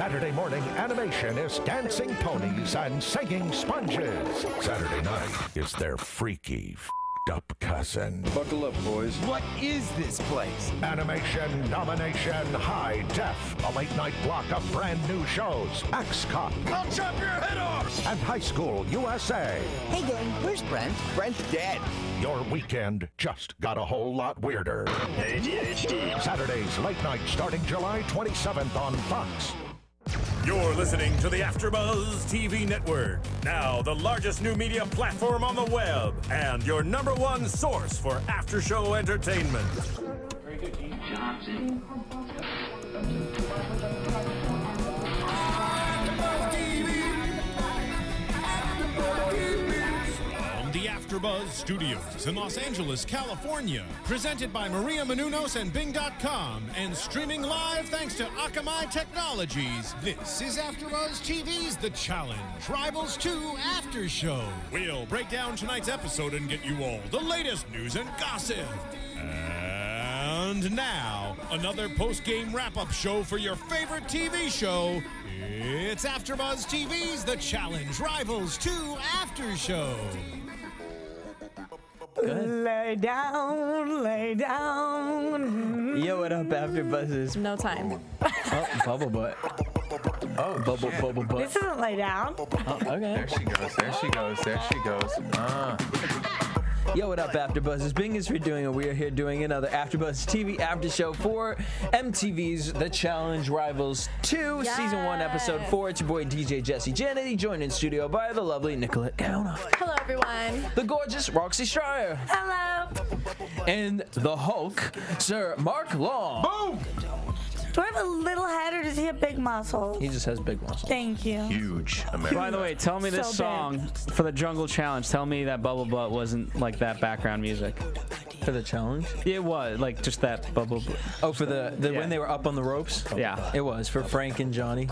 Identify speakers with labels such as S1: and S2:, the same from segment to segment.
S1: Saturday morning, animation is dancing ponies and singing sponges. Saturday night is their freaky, up cousin.
S2: Buckle up, boys.
S3: What is this place?
S1: Animation, domination, high def. A late night block of brand new shows. X-Cop.
S3: I'll chop your head off!
S1: And High School USA.
S4: Hey gang, where's Brent? Brent's dead.
S1: Your weekend just got a whole lot weirder.
S3: ADHD.
S1: Saturdays late night starting July 27th on Fox.
S5: You're listening to the Afterbuzz TV network. Now the largest new media platform on the web and your #1 source for after-show entertainment.
S6: Very good, Dean Johnson.
S7: The AfterBuzz Studios in Los Angeles, California. Presented by Maria Menounos and Bing.com and streaming live thanks to Akamai Technologies. This is AfterBuzz TV's The Challenge Rivals 2 After Show. We'll break down tonight's episode and get you all the latest news and gossip. And now, another post-game wrap-up show for your favorite TV show. It's AfterBuzz TV's The Challenge Rivals 2 After Show.
S8: Lay down, lay down.
S9: Yo, what up, AfterBuzzers?
S8: No time.
S9: Oh, bubble butt. Oh, bubble butt.
S8: This isn't lay down.
S9: Oh, okay.
S10: There she goes, there she goes, there she goes.
S9: Yo, what up, AfterBuzzers? Bing is here doing, and we are here doing another AfterBuzz TV after show for MTV's The Challenge Rivals 2, Season 1, Episode 4. It's your boy DJ Jesse Janedy, joined in studio by the lovely Nicolette Gaona.
S8: Hello, everyone.
S9: The gorgeous Roxy Stryer.
S8: Hello.
S9: And the Hulk, Sir Mark Long.
S10: Boom!
S8: Do I have a little head or does he have big muscles?
S9: He just has big muscles.
S8: Thank you.
S10: Huge American.
S11: By the way, tell me this
S8: So
S11: song for the Jungle Challenge. Tell me that Bubble Butt wasn't like that background music.
S9: For the challenge?
S11: It was like just that Bubble Butt.
S9: Oh, for the when they were up on the ropes?
S11: Yeah.
S9: It was for Frank and Johnny.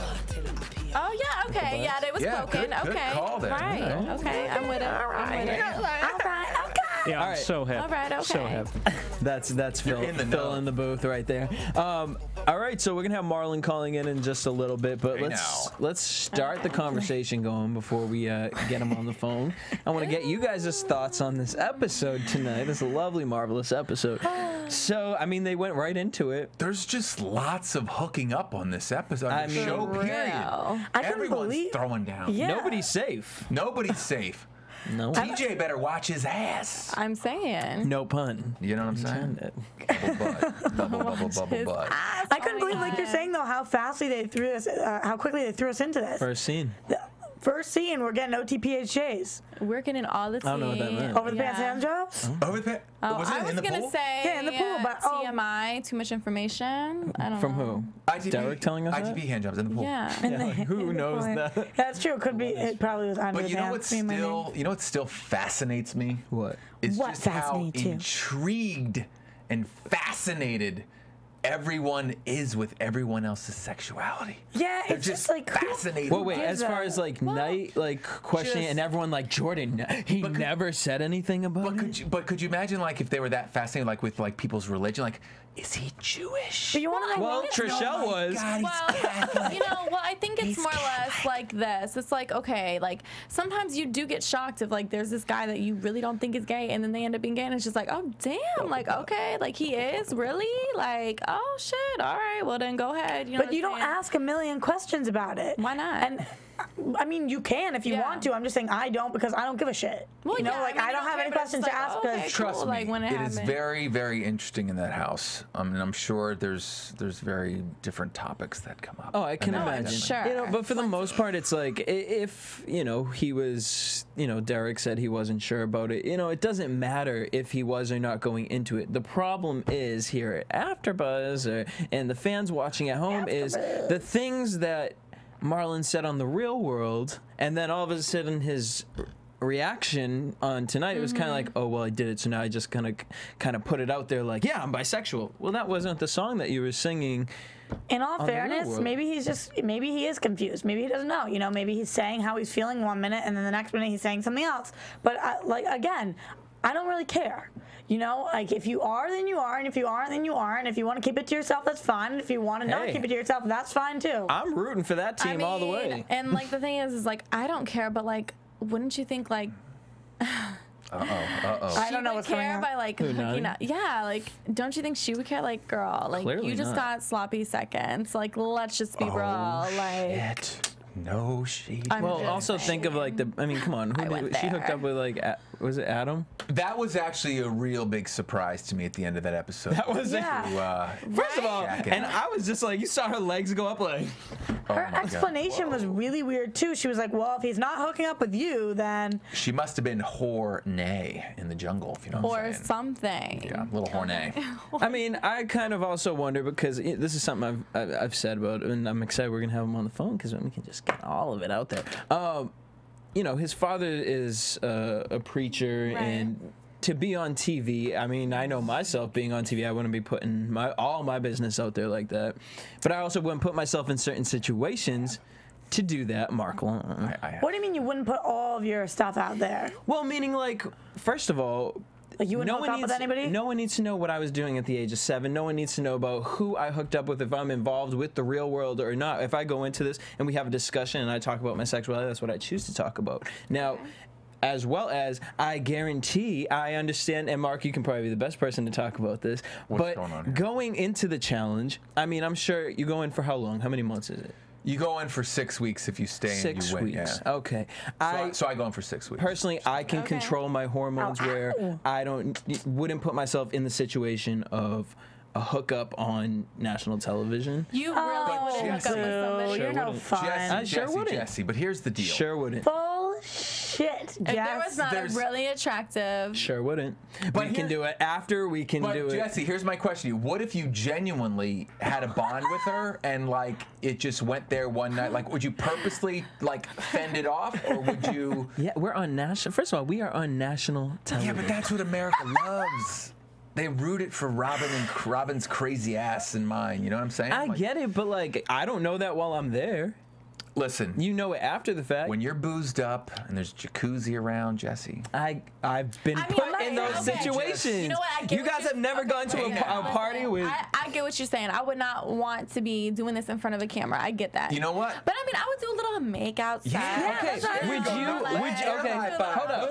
S8: Oh, yeah, okay. Yeah, it was spoken.
S10: Good
S8: Okay.
S10: call there.
S8: Right.
S10: Yeah.
S8: Okay, I'm with it. All right. All right. Okay.
S11: Yeah, I'm
S9: right.
S11: so happy.
S8: All right, okay.
S11: So happy.
S9: That's Phil.
S10: in the
S9: Phil
S10: know.
S9: in the booth right there. All right, so we're gonna have Marlon calling in just a little bit, but
S10: Hey,
S9: let's start the conversation going before we get him on the phone. I want to get you guys' thoughts on this episode tonight. This lovely, marvelous episode. So, I mean, they went right into it.
S10: There's just lots of hooking up on this episode. I mean, show
S8: For
S10: period.
S8: real. I couldn't
S10: Everyone's
S8: believe.
S10: throwing down.
S8: Yeah.
S9: Nobody's safe.
S10: Nobody's safe.
S9: No.
S10: TJ better watch his ass.
S8: I'm saying.
S9: No pun.
S10: You know what I'm saying? Bubble butt. Bubble butt.
S8: I couldn't believe, like you're saying, though, how fastly they threw us, how quickly they threw us into this.
S9: First scene.
S8: First scene, we're getting OTPHJs.
S12: We're getting all the tea.
S9: I don't know what that meant.
S8: Over the pants hand jobs?
S10: Over the
S12: Oh,
S10: was it
S12: I
S10: in
S12: was
S10: the
S12: gonna
S10: pool?
S12: say
S8: Yeah, in the pool, but
S12: TMI, too much information. I don't
S9: From
S12: know.
S9: who?
S10: ITP,
S9: Derek telling us
S10: ITP hand jobs in the pool.
S12: Yeah.
S9: Who knows that?
S8: That's true. Could be. It probably was under
S10: But
S8: the
S10: you know
S8: pants.
S10: what still fascinates me?
S9: What?
S10: Is
S8: What
S10: just how
S8: fascinates you?
S10: intrigued and fascinated everyone is with everyone else's sexuality.
S8: Yeah,
S10: They're
S8: it's just like who
S10: fascinated.
S9: Well, wait,
S8: gives
S9: as far
S8: a-
S9: as like night, like questioning,
S10: Just-
S9: and everyone like Jordan, he
S10: But could-
S9: never said anything about it.
S10: But could you imagine like if they were that fascinated like with like people's religion? Like, is he Jewish?
S8: Do you want to know?
S9: Well, Trishelle was.
S10: God, he's Catholic.
S12: Well, you know, I think it's
S10: He's
S12: more or less like this. It's like, okay, like sometimes you do get shocked if like there's this guy that you really don't think is gay and then they end up being gay and it's just like, oh damn, like okay, like he is really like, oh shit, all right, well then go ahead. You know
S8: But you don't ask a million questions about it.
S12: Why not?
S8: And I mean, you can if you
S12: Yeah.
S8: want to. I'm just saying I don't because I don't give a shit.
S12: Well,
S8: you know,
S12: yeah,
S8: like
S12: I mean,
S8: I don't
S12: you
S8: have
S12: don't
S8: any
S12: care, but it's
S8: questions to
S12: like,
S8: ask
S12: oh,
S8: because
S12: okay,
S10: Trust
S12: cool,
S10: me,
S12: like, when it
S10: is
S12: happened.
S10: very, very interesting in that house. I mean, I'm sure there's very different topics that come up.
S9: Oh, I can
S10: And
S9: imagine.
S10: definitely-
S12: Sure.
S9: You know, but for the most part, it's like if you know he was, you know, Derek said he wasn't sure about it. You know, it doesn't matter if he was or not going into it. The problem is here at AfterBuzz and the fans watching at home is the things that Marlon said on The Real World, and then all of a sudden his reaction on tonight, it was kind of like, oh well, I did it, so now I just kind of put it out there like, yeah, I'm bisexual. Well, that wasn't the song that you were singing.
S8: in all
S9: On The Real
S8: fairness,
S9: World.
S8: maybe he is confused. Maybe he doesn't know. You know, maybe he's saying how he's feeling one minute and then the next minute he's saying something else. But like again, I don't really care. You know, like if you are, then you are, and if you aren't, then you aren't. If you want to keep it to yourself, that's fine. And if you want to not keep it to yourself, that's fine too.
S9: I'm rooting for that team all the way.
S12: And like the thing is like I don't care, but like, wouldn't you think like?
S8: I don't know what's going on.
S12: By like hooking up. Yeah, like don't you think she would care? Like, girl, like
S9: Clearly
S12: you just got sloppy seconds. Like, let's just be real. Like,
S10: no shade.
S9: Well, also think of like I mean, come on, she hooked up with like, was it Adam?
S10: That was actually a real big surprise to me at the end of that episode.
S9: That was first of all, and I was just like, you saw her legs go up like.
S8: Her explanation was really weird too. She was like, "Well, if he's not hooking up with you, then."
S10: She must have been Hornay in the jungle, if you know what I'm saying.
S12: Or something.
S10: Yeah, little Hornay.
S9: I mean, I kind of also wonder because this is something I've said about, and I'm excited we're gonna have him on the phone because we can just get all of it out there. You know, his father is a preacher, and to be on TV, I mean, I know myself being on TV, I wouldn't be putting all my business out there like that. But I also wouldn't put myself in certain situations to do that, Marlon.
S8: What do you mean you wouldn't put all of your stuff out there?
S9: Well, meaning like, first of all,
S8: like you wouldn't hook up with anybody?
S9: No one needs to know what I was doing at the age of 7. No one needs to know about who I hooked up with, if I'm involved with the real world or not. If I go into this and we have a discussion and I talk about my sexuality, that's what I choose to talk about. Now, as well as I guarantee, I understand, and Mark, you can probably be the best person to talk about this.
S10: What's going on here?
S9: Going into the challenge, I mean, I'm sure you go in for how long? How many months is it?
S10: You go in for 6 weeks if you stay and you win.
S9: 6 weeks.
S10: Yeah.
S9: Okay.
S10: So I go in for 6 weeks.
S9: Personally, I can control my hormones where I wouldn't put myself in the situation of a hookup on national television.
S12: You really wouldn't hook up with somebody.
S8: You're no fun.
S10: Jesse, but here's the deal.
S9: Sure wouldn't.
S8: Bullshit.
S12: If there was not a really attractive.
S9: Sure wouldn't. But we can do it after. We can do it.
S10: Jesse, here's my question to you. What if you genuinely had a bond with her and like it just went there one night? Like, would you purposely like fend it off, or would you?
S9: Yeah, we're on national. First of all, we are on national television.
S10: Yeah, but that's what America loves. They rooted for Robin's crazy ass and mine. You know what I'm saying?
S9: I get it, but like I don't know that while I'm there.
S10: Listen,
S9: you know it after the fact.
S10: When you're boozed up and there's jacuzzi around, Jesse.
S9: I've been put in those situations.
S12: You know what? I get
S9: you guys have never gone to a party with.
S12: I get what you're saying. I would not want to be doing this in front of a camera. I get that.
S10: You know what?
S12: But I mean, I would do a little makeout.
S9: Okay. Hold up.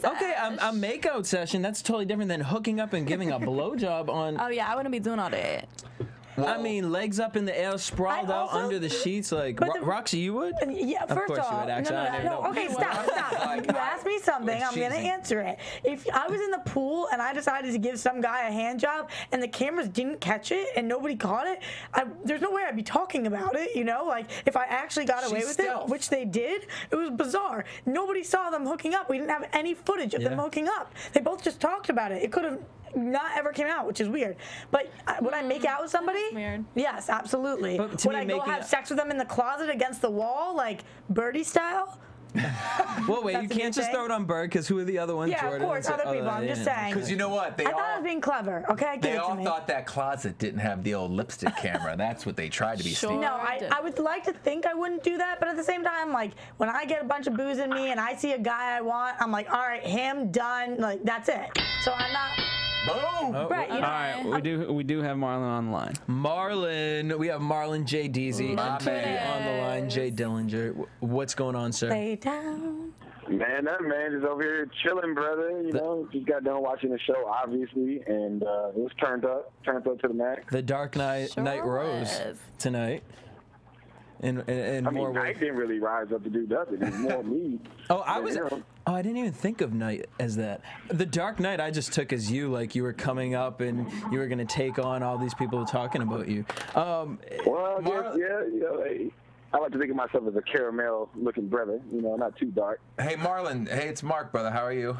S9: Okay, a makeout session. That's totally different than hooking up and giving a blowjob on.
S12: Oh yeah, I wouldn't be doing all that.
S9: Well, I mean, legs up in the air, sprawled out under the sheets. Like, Roxy, you would?
S8: Yeah,
S9: of
S8: first
S9: course
S8: off,
S9: you would, actually.
S8: no. Okay, stop. You asked me something, I'm going to answer it. If I was in the pool and I decided to give some guy a hand job and the cameras didn't catch it and nobody caught it, there's no way I'd be talking about it, you know? Like, if I actually got away with it, which they did, it was bizarre. Nobody saw them hooking up. We didn't have any footage of them hooking up. They both just talked about it. It could have not ever came out, which is weird. But would I make out with somebody?
S12: Weird.
S8: Yes, absolutely. Would I go have sex with them in the closet against the wall, like Birdie style?
S9: Well, wait, you can't just throw it on Bird, because who are the other ones?
S8: Yeah,
S9: Jordan
S8: of course, other people. I'm just saying.
S10: Because you know what?
S8: I thought I was being clever. Okay,
S10: they all thought that closet didn't have the old lipstick camera. That's what they tried to be sneaky.
S8: No, I would like to think I wouldn't do that, but at the same time, like, when I get a bunch of booze in me and I see a guy I want, I'm like, all right, him, done. Like, that's it. So I'm not...
S10: Boom!
S8: Right, you know,
S11: all right, we do have Marlon on the line.
S9: Marlon, we have Marlon J. Deasy on the line. Jay Dillinger. What's going on, sir?
S8: Lay down.
S2: Man, nothing, man. Just over here chilling, brother. You know, just got done watching the show, obviously, and it was turned up to the max.
S9: The Dark Night rose tonight. In more ways.
S2: Night didn't really rise up to do nothing. It was more me.
S9: I didn't even think of Night as that. The Dark Knight I just took as you, like you were coming up and you were going to take on all these people talking about you.
S2: Well, you know, I like to think of myself as a caramel-looking brother, you know, not too dark.
S10: Hey, Marlon. Hey, it's Mark, brother. How are you?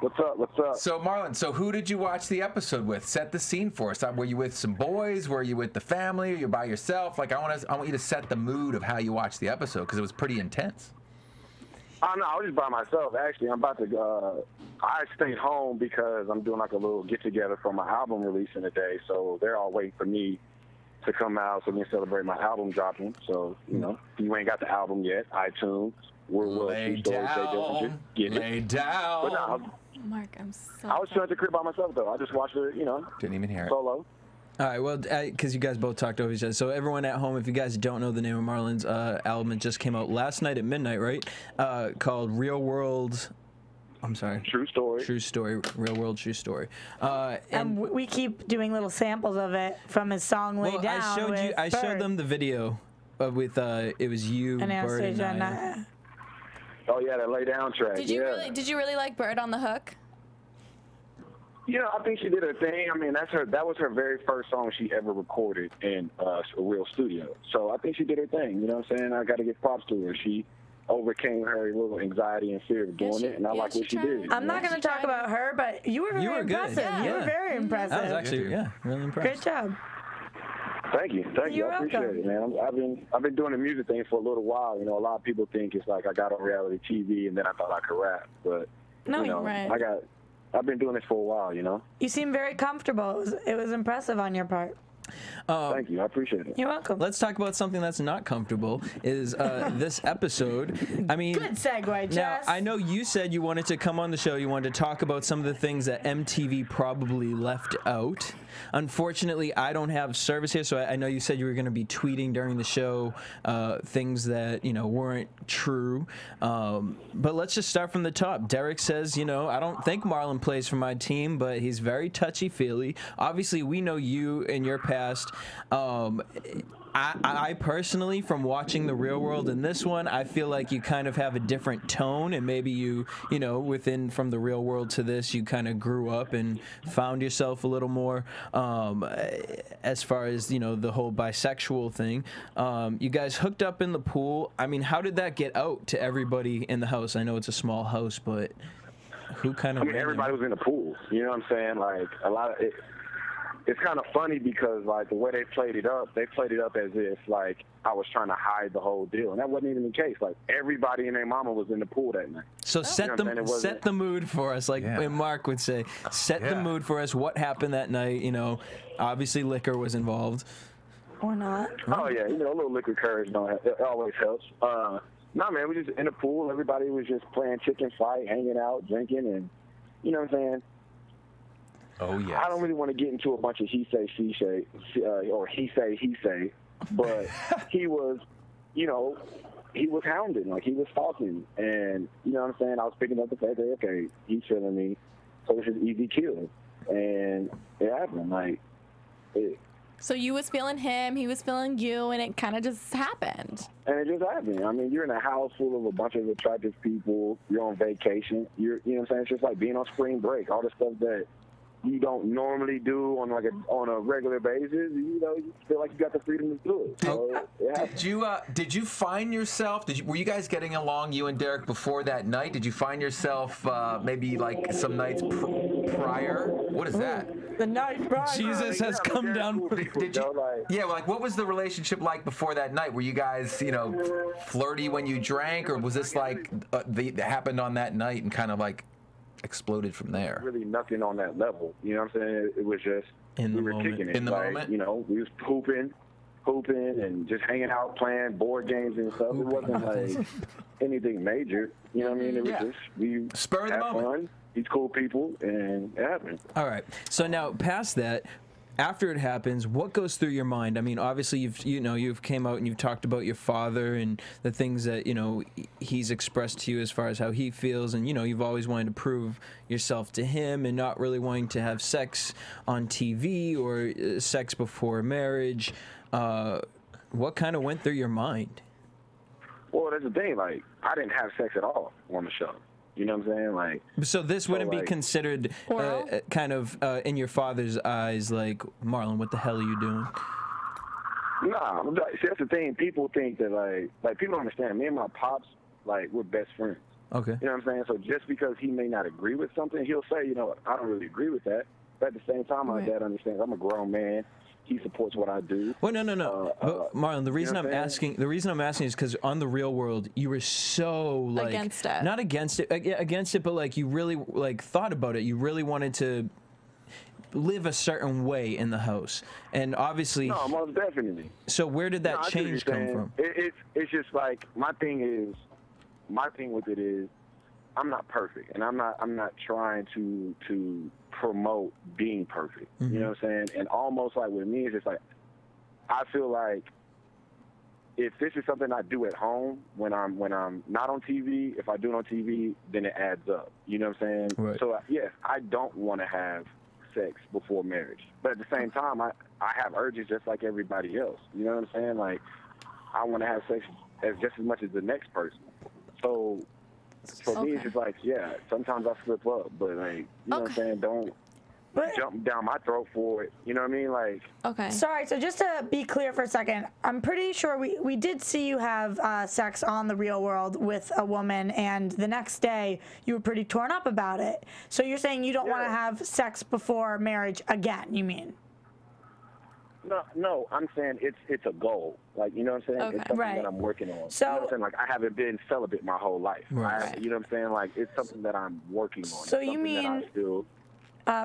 S2: What's up?
S10: So, Marlon, who did you watch the episode with? Set the scene for us. Were you with some boys? Were you with the family? Or you by yourself? Like, I want you to set the mood of how you watched the episode, because it was pretty intense.
S2: Oh, no, I was just by myself, actually. I'm about to, I stayed home because I'm doing like a little get-together for my album releasing today, so they're all waiting for me to come out so we can celebrate my album dropping. So, you know, if you ain't got the album yet, iTunes,
S10: Lay down.
S2: But no,
S12: Mark, I'm so.
S2: I was chilling at the crib by myself though. I just watched it, you know.
S10: Didn't even hear it.
S2: Solo.
S9: All right, well, because you guys both talked over each other. So everyone at home, if you guys don't know the name of Marlon's album, it just came out last night at midnight, right? Called Real World. I'm sorry.
S2: True Story.
S9: True Story. Real World True Story.
S8: And we keep doing little samples of it from his song "Lay Down."
S9: I showed them the video with it was you, Bird, and I.
S2: Oh yeah, that Lay Down track.
S12: Did you really like Bird on the Hook?
S2: You know, I think she did her thing. I mean, that was her very first song she ever recorded in a real studio. So I think she did her thing. You know what I'm saying? I got to give props to her. She overcame her little anxiety and fear of doing it, and I like what she did.
S8: I'm not going to talk about her, but you were very impressive.
S9: Good.
S8: You were very impressive.
S9: That was actually, really impressive.
S8: Great job.
S2: Thank you. I appreciate it, man. I've been doing the music thing for a little while. You know, a lot of people think it's like I got on reality TV and then I thought I could rap, but
S8: no,
S2: you know,
S8: you're right.
S2: I've been doing this for a while, you know.
S8: You seem very comfortable. It was impressive on your part.
S2: Thank you. I appreciate it.
S8: You're welcome.
S9: Let's talk about something that's not comfortable. Is this episode? I mean,
S8: good segue, Jess.
S9: Now I know you said you wanted to come on the show. You wanted to talk about some of the things that MTV probably left out. Unfortunately, I don't have service here, so I know you said you were going to be tweeting during the show things that weren't true. But let's just start from the top. Derek says, I don't think Marlon plays for my team, but he's very touchy-feely. Obviously, we know you in your past. I personally, from watching The Real World and this one, I feel like you kind of have a different tone, and maybe you within from The Real World to this, you kind of grew up and found yourself a little more as far as, the whole bisexual thing. You guys hooked up in the pool. I mean, how did that get out to everybody in the house? I know it's a small house, but who kind of...
S2: I mean, everybody was in the pool. You know what I'm saying? Like, a lot of it... It's kind of funny because, like, the way they played it up as if, like, I was trying to hide the whole deal. And that wasn't even the case. Like, everybody and their mama was in the pool that night.
S9: So set the mood for us, like Mark would say. Set the mood for us. What happened that night? Obviously liquor was involved.
S8: Or not.
S2: Oh, yeah. A little liquid courage, it always helps. No, man, we just in the pool. Everybody was just playing chicken fight, hanging out, drinking, and, you know what I'm saying?
S10: Oh, yeah.
S2: I don't really want to get into a bunch of he say, she say, or he say, but he was, he was hounding, like he was stalking, and you know what I'm saying? I was picking up the fact that, okay, he's feeling me, so this is easy kill, and it happened,
S12: So you was feeling him, he was feeling you, and it kind of just happened.
S2: And it just happened. I mean, you're in a house full of a bunch of attractive people, you're on vacation, you know what I'm saying? It's just like being on spring break, all the stuff that you don't normally do on a regular basis. You feel like you got the freedom to do it. So,
S10: did you find yourself? Were you guys getting along, you and Derek, before that night? Did you find yourself maybe like some nights prior? What is that?
S8: The night prior.
S9: Jesus has come down.
S10: What was the relationship like before that night? Were you guys, flirty when you drank, or was this like that happened on that night and kind of like exploded from there?
S2: Really nothing on that level. You know what I'm saying? It was just we were kicking it.
S10: In the moment?
S2: We was hooping and just hanging out, playing board games and stuff. It wasn't like anything major. You know what I mean? It was just we
S10: spur of the moment.
S2: Fun, these cool people, and it happened.
S9: All right. So now past that, after it happens, what goes through your mind? I mean, obviously you've came out and you've talked about your father and the things that he's expressed to you as far as how he feels, and you've always wanted to prove yourself to him and not really wanting to have sex on TV or sex before marriage. What kind of went through your mind?
S2: Well, that's the thing. Like, I didn't have sex at all on the show. You know what I'm saying?
S9: So this wouldn't be considered kind of in your father's eyes, like, Marlon, what the hell are you doing?
S2: Nah, see, that's the thing. People think that, like people don't understand. Me and my pops, we're best friends.
S9: Okay.
S2: You know what I'm saying? So just because he may not agree with something, he'll say, I don't really agree with that. But at the same time, my dad understands I'm a grown man. He supports what I do.
S9: Well, no. But Marlon, the reason I'm asking is because on The Real World, you were so
S12: against it.
S9: Not against it, but you really thought about it. You really wanted to live a certain way in the house, and obviously.
S2: No, most definitely.
S9: So where did that change come from?
S2: It's just like my thing with it is, perfect, and I'm not trying to promote being perfect. You know what I'm saying? And almost like with me, it's just like I feel like if this is something I do at home when I'm not on TV, if I do it on TV, then it adds up. You know what I'm saying?
S9: Right.
S2: So yes, I don't want to have sex before marriage, but at the same time, I have urges just like everybody else. You know what I'm saying? Like I want to have sex just as much as the next person. So for me, it's just like, yeah, sometimes I slip up, but like, you know what I'm saying? Don't jump down my throat for it. You know what I mean? Like,
S8: okay. Sorry, so just to be clear for a second, I'm pretty sure we did see you have sex on The Real World with a woman, and the next day you were pretty torn up about it. So you're saying you don't want to have sex before marriage again, you mean?
S2: No, I'm saying it's a goal. Like, you know what I'm saying?
S8: Okay.
S2: It's something that I'm working on. So, you know what I'm saying? Like, I haven't been celibate my whole life.
S9: Right.
S2: You know what I'm saying? Like, it's something that I'm working on.
S8: So you mean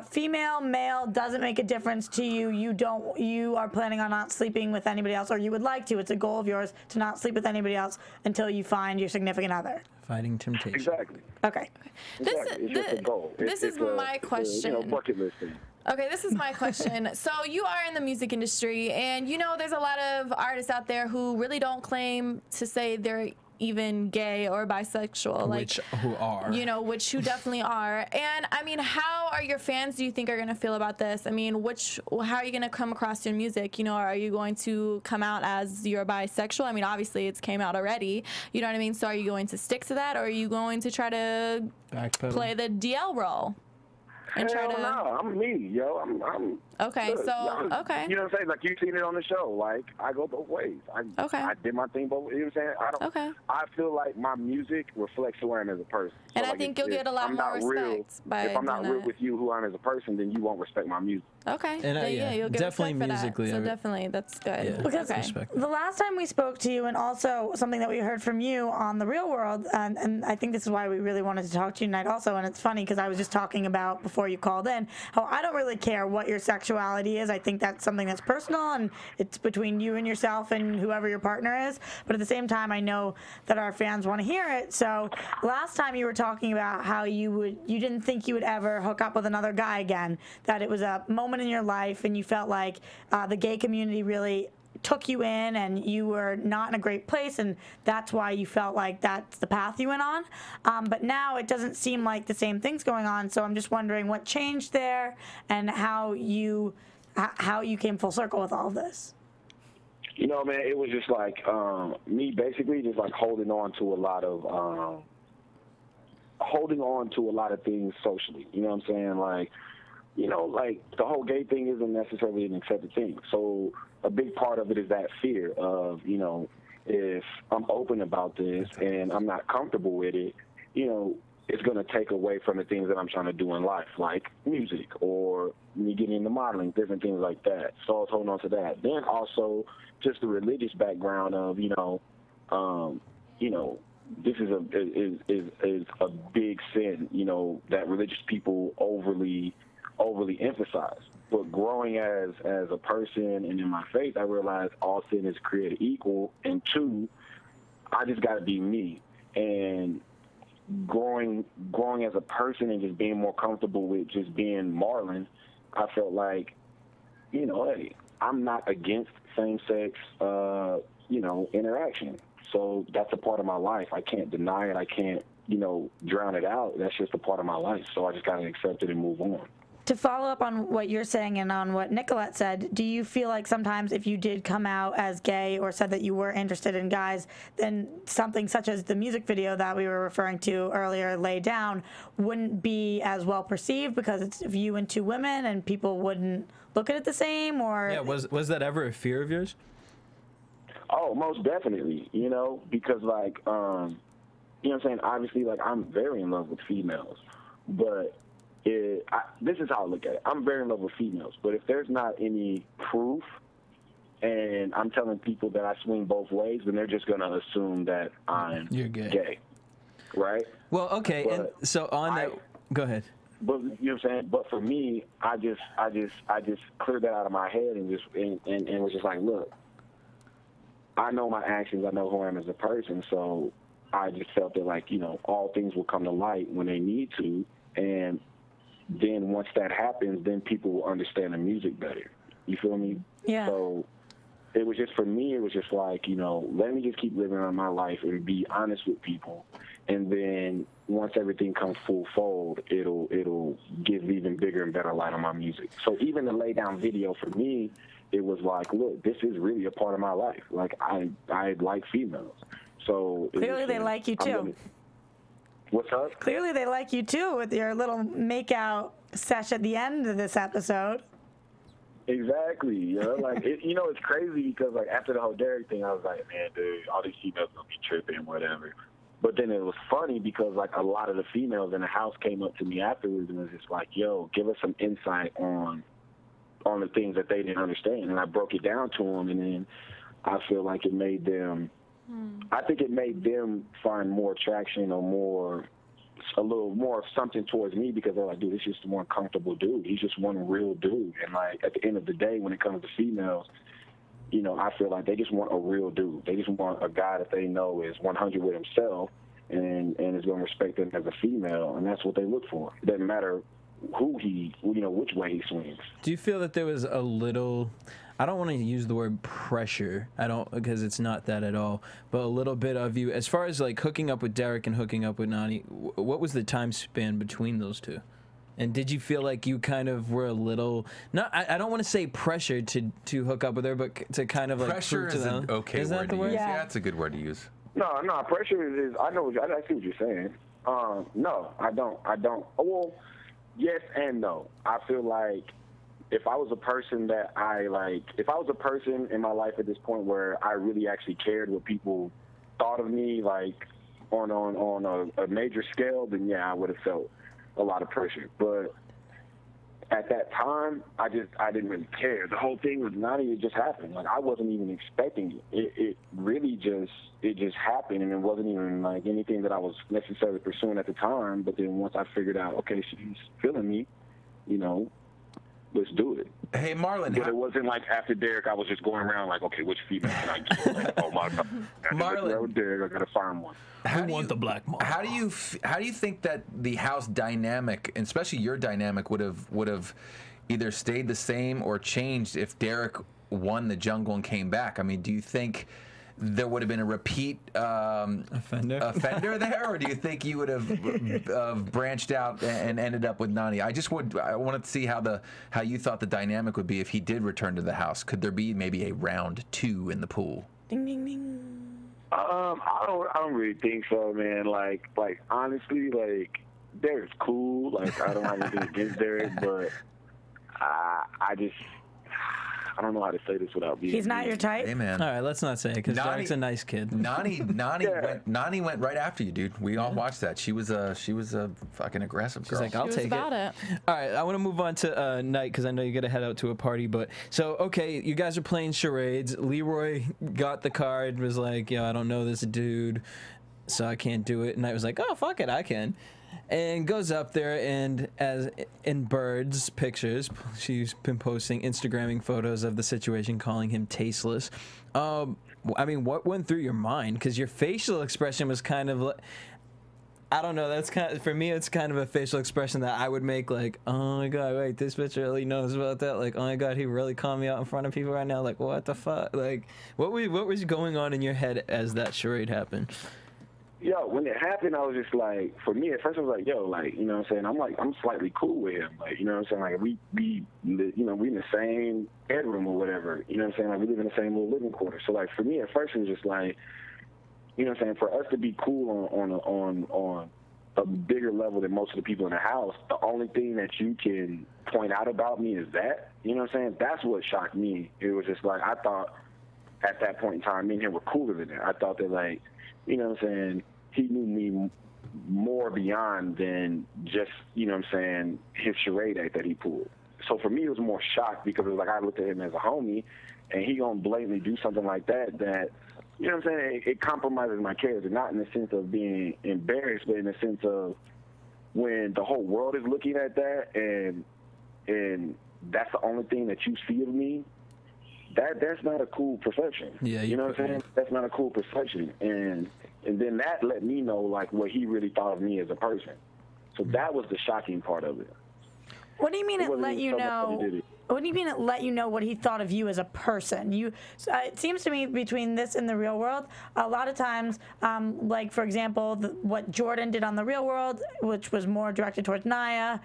S8: female, male, doesn't make a difference to you. You are planning on not sleeping with anybody else, or you would like to. It's a goal of yours to not sleep with anybody else until you find your significant other.
S9: Fighting temptation.
S2: Exactly.
S8: Okay.
S2: It's just a goal.
S12: This is my question.
S2: You know, bucket list thing.
S12: Okay, this is my question. So you are in the music industry, and you know there's a lot of artists out there who really don't claim to say they're even gay or bisexual, who definitely are. And I mean, how are your fans, do you think, are going to feel about this? I mean, how are you going to come across your music? You know, are you going to come out as you're bisexual? I mean, obviously it's came out already, you know what I mean? So are you going to stick to that, or are you going to try to play the DL role? And
S2: Hell no, I'm me, yo. I'm
S12: okay,
S2: good.
S12: okay.
S2: You know what I'm saying? Like, you've seen it on the show. Like, I go both ways. I did my thing both ways. You know what I'm saying? I feel like my music reflects who I am as a person. So
S12: and I think you'll get a lot more respect
S2: if I'm not real with you, who I am as a person, then you won't respect my music.
S12: Okay.
S9: And
S12: you'll get
S9: definitely
S12: respect for
S9: musically.
S12: That. So definitely, that's good.
S9: Yeah,
S8: because the last time we spoke to you, and also something that we heard from you on The Real World, and I think this is why we really wanted to talk to you tonight also, and it's funny because I was just talking about, before you called in, how I don't really care what your sexuality is. I think that's something that's personal, and it's between you and yourself and whoever your partner is. But at the same time, I know that our fans want to hear it. So last time you were talking about how you didn't think you would ever hook up with another guy again, that it was a moment in your life and you felt like the gay community really took you in and you were not in a great place, and that's why you felt like that's the path you went on. But now it doesn't seem like the same thing's going on, so I'm just wondering what changed there and how you came full circle with all of this.
S2: You know, man, it was just like me basically just like holding on to a lot of things socially. You know what I'm saying? Like, you know, like the whole gay thing isn't necessarily an accepted thing. So a big part of it is that fear of, you know, if I'm open about this and I'm not comfortable with it, you know, it's going to take away from the things that I'm trying to do in life, like music or me getting into modeling, different things like that. So I was holding on to that. Then also just the religious background of, you know, this is a big sin, you know, that religious people overly emphasize. But growing as a person and in my faith, I realized all sin is created equal, and two, I just got to be me. And growing as a person and just being more comfortable with just being Marlon, I felt like, you know, hey, I'm not against same-sex, you know, interaction. So that's a part of my life. I can't deny it. I can't, you know, drown it out. That's just a part of my life. So I just got to accept it and move on.
S8: To follow up on what you're saying and on what Nicolette said, do you feel like sometimes if you did come out as gay or said that you were interested in guys, then something such as the music video that we were referring to earlier, Lay Down, wouldn't be as well perceived because it's of you and two women and people wouldn't look at it the same? Or
S9: yeah, was that ever a fear of yours?
S2: Oh, most definitely, you know, because like, you know what I'm saying? Obviously, like, I'm very in love with females, but this is how I look at it. I'm very in love with females, but if there's not any proof and I'm telling people that I swing both ways, then they're just going to assume that I'm gay. Right?
S9: Well, okay,
S2: but
S9: and so on that, go ahead.
S2: But you know what I'm saying? But for me, I just cleared that out of my head and was just like, look, I know my actions, I know who I am as a person, so I just felt that, like, you know, all things will come to light when they need to. And then once that happens, then people will understand the music better. You feel me?
S8: Yeah.
S2: So it was just, for me, it was just like, you know, let me just keep living on my life and be honest with people. And then once everything comes full fold, it'll give even bigger and better light on my music. So even the lay down video for me, it was like, look, this is really a part of my life. Like, I like females. So
S8: clearly they like you too.
S2: What's up?
S8: Clearly they like you too with your little make-out sesh at the end of this episode.
S2: Exactly, you know, like, you know, it's crazy because, like, after the whole Derek thing, I was like, man, dude, all these females gonna be tripping, whatever. But then it was funny because, like, a lot of the females in the house came up to me afterwards and was just like, yo, give us some insight on the things that they didn't understand. And I broke it down to them, and then I feel like it made them, I think it made them find more traction or a little more of something towards me, because they're like, dude, this is just a more comfortable dude. He's just one real dude. And, like, at the end of the day, when it comes to females, you know, I feel like they just want a real dude. They just want a guy that they know is 100 with himself and is going to respect them as a female, and that's what they look for. It doesn't matter who he, you know, which way he swings.
S9: Do you feel that there was a little, I don't want to use the word pressure, I don't, because it's not that at all, but a little bit of you, as far as, like, hooking up with Derek and hooking up with Nani, what was the time span between those two? And did you feel like you kind of were a little, not, I don't want to say pressure to hook up with her, but to kind of, like,
S10: pressure is an okay
S9: is
S10: word
S9: that the
S10: to
S9: word?
S10: use. Yeah, that's a good word to use.
S2: No, pressure is, I see what you're saying. No, I don't. Well, yes and no. I feel like if I was a person if I was a person in my life at this point where I really actually cared what people thought of me, like, on a major scale, then yeah, I would have felt a lot of pressure. But at that time, I didn't really care. The whole thing with Nani, it just happened. Like, I wasn't even expecting it. It really just happened, and it wasn't even, like, anything that I was necessarily pursuing at the time. But then once I figured out, okay, she's feeling me, you know, let's do it.
S10: Hey, Marlon.
S2: But it wasn't like after Derek, I was just going around like, okay, which female can I get? Like, oh my God,
S10: Marlon,
S2: Derek, I gotta find one.
S9: Who want the black Marlon?
S10: How do you think that the house dynamic, and especially your dynamic, would have either stayed the same or changed if Derek won the jungle and came back? I mean, do you think there would have been a repeat offender there, or do you think you would have branched out and ended up with Nani? I wanted to see how you thought the dynamic would be if he did return to the house. Could there be maybe a round 2 in the pool?
S8: Ding ding ding.
S2: I don't really think so, man. Like honestly, like, Derek's cool. Like, I don't have anything against Derek, but I don't know how to say this without being.
S8: He's not your type?
S10: Hey, man.
S9: All right, let's not say it, because Derek's a nice kid.
S10: Nani went right after you, dude. We all watched that. She was a fucking aggressive girl.
S9: She's like, I'll take it. All right, I want to move on to Night, because I know you got to head out to a party. But so, okay, you guys are playing charades. Leroy got the card, was like, yo, I don't know this dude, so I can't do it. And Night was like, oh, fuck it, I can. And goes up there, and as in Bird's pictures, she's been posting Instagramming photos of the situation, calling him tasteless. I mean, what went through your mind? Because your facial expression was kind of, I don't know, that's kind of, for me, it's kind of a facial expression that I would make, like, oh my God, wait, this bitch really knows about that. Like, oh my God, he really called me out in front of people right now. Like, what the fuck? Like, what was going on in your head as that charade happened?
S2: Yo, when it happened, I was just like, for me, at first I was like, yo, like, you know what I'm saying? I'm slightly cool with him. Like, you know what I'm saying? Like, we you know, we in the same bedroom or whatever. You know what I'm saying? Like, we live in the same little living quarters. So, like, for me, at first it was just like, you know what I'm saying? For us to be cool on a bigger level than most of the people in the house, the only thing that you can point out about me is that. You know what I'm saying? That's what shocked me. It was just like, I thought at that point in time, me and him were cooler than that. I thought that, like, you know what I'm saying, he knew me more beyond than just, you know what I'm saying, his charade act that he pulled. So for me, it was more shocked because it was like I looked at him as a homie, and he gonna blatantly do something like that, you know what I'm saying, it compromises my character, not in the sense of being embarrassed, but in the sense of when the whole world is looking at that and that's the only thing that you see of me, that's not a cool perception.
S9: Yeah,
S2: you know what I'm saying? That's not a cool perception. And And then that let me know, like, what he really thought of me as a person. So that was the shocking part of it.
S8: What do you mean it let you know? What do you mean it let you know what he thought of you as a person? It seems to me between this and the real world, a lot of times, like for example, what Jordan did on the Real World, which was more directed towards Naya,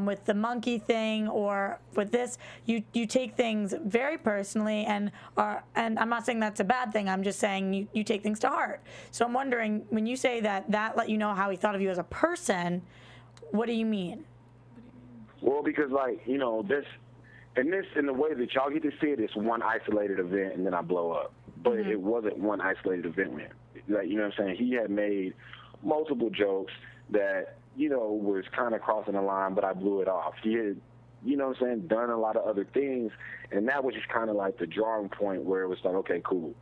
S8: with the monkey thing, or with this, you take things very personally, and I'm not saying that's a bad thing. I'm just saying you take things to heart. So I'm wondering, when you say that let you know how he thought of you as a person, what do you mean?
S2: Well, because like, you know, in the way that y'all get to see it, it's one isolated event and then I blow up. But it wasn't one isolated event with him. Like, you know what I'm saying? He had made multiple jokes that, you know, was kind of crossing the line, but I blew it off. He had, you know what I'm saying, done a lot of other things, and that was just kind of like the drawing point where it was like, okay, cool.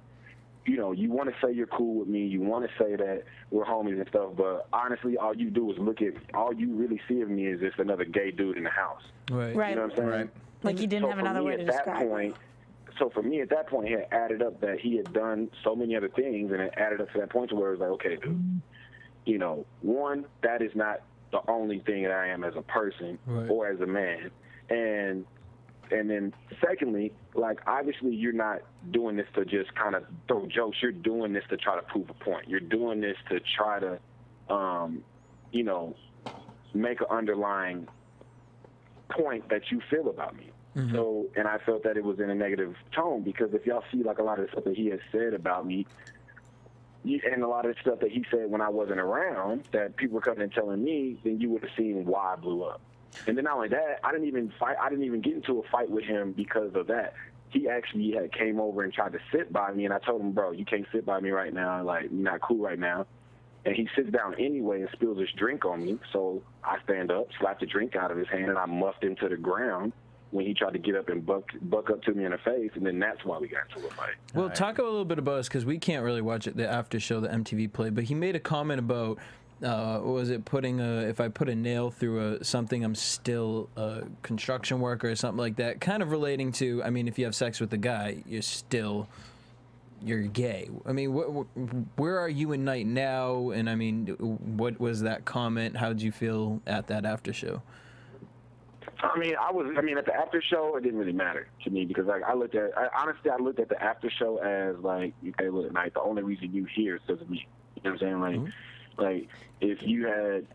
S2: You know, you want to say you're cool with me, you want to say that we're homies and stuff, but honestly, all you do is all you really see of me is just another gay dude in the house.
S8: Right.
S2: You know what I'm saying?
S8: Right. Like he didn't have another way to describe it.
S2: So for me at that point, it had added up that he had done so many other things, and it added up to that point to where it was like, okay, dude, you know, one, that is not the only thing that I am as a person or as a man. And then secondly, like, obviously you're not doing this to just kind of throw jokes. You're doing this to try to prove a point. You're doing this to try to, you know, make an underlying point that you feel about me. So, and I felt that it was in a negative tone, because if y'all see like a lot of the stuff that he has said about me, and a lot of the stuff that he said when I wasn't around, that people were coming and telling me, then you would have seen why I blew up. And then not only that, I didn't even get into a fight with him because of that. He actually came over and tried to sit by me, and I told him, bro, you can't sit by me right now. Like, you're not cool right now. And he sits down anyway and spills his drink on me. So I stand up, slap the drink out of his hand, and I muffed him to the ground when he tried to get up and buck up to me in the face, and then that's why we got into a fight.
S9: Well, talk a little bit about us, because we can't really watch it, the after show that MTV played, but he made a comment about, was it if I put a nail through something, I'm still a construction worker or something like that, kind of relating to, I mean, if you have sex with a guy, you're gay. I mean, where are you and Night now? And I mean, what was that comment? How did you feel at that after show?
S2: I mean, at the after show, it didn't really matter to me, because like I looked at the after show as like, okay, look, Night, the only reason you here is because of me. You know what I'm saying? Like if you had,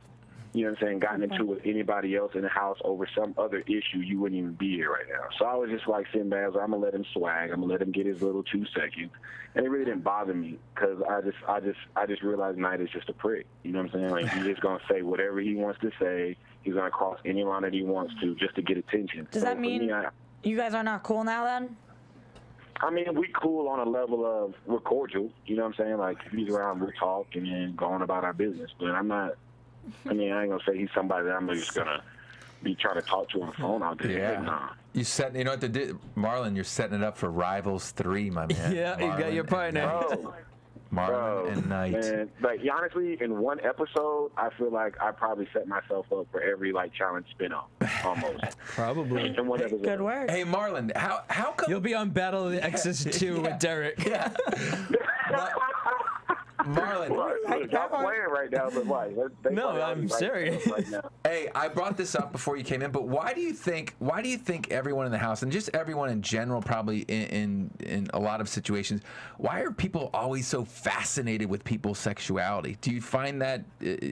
S2: you know what I'm saying, gotten into it with anybody else in the house over some other issue, you wouldn't even be here right now. So I was just like sitting back, I'm gonna let him swag, I'm gonna let him get his little 2 seconds, and it really didn't bother me, because I just realized Night is just a prick. You know what I'm saying? Like, he's just gonna say whatever he wants to say. He's gonna cross any line that he wants to just to get attention.
S8: Does that mean you guys are not cool now then?
S2: I mean, we cool on a level of we're cordial. You know what I'm saying? Like, if he's around, we'll talk and then go on about our business. But I'm not. I mean, I ain't gonna say he's somebody that I'm just gonna be trying to talk to on the phone all day.
S10: Yeah.
S2: Nah.
S10: You know what to do, Marlon? You're setting it up for Rivals 3, my man.
S9: Yeah, you got your partner.
S10: Marlon and Night.
S2: Man, like, honestly, in one episode, I feel like I probably set myself up for every like challenge spin-off, almost.
S9: Probably.
S2: In one episode.
S8: Good work.
S10: Hey, Marlon, how come
S9: you'll be on Battle of the Exes 2 with Derek?
S10: Yeah. Marlon,
S2: look, y'all playing right now, but why?
S9: No, I'm serious.
S2: Right now.
S10: Hey, I brought this up before you came in, but why do you think everyone in the house, and just everyone in general, probably in a lot of situations, why are people always so fascinated with people's sexuality? Do you find that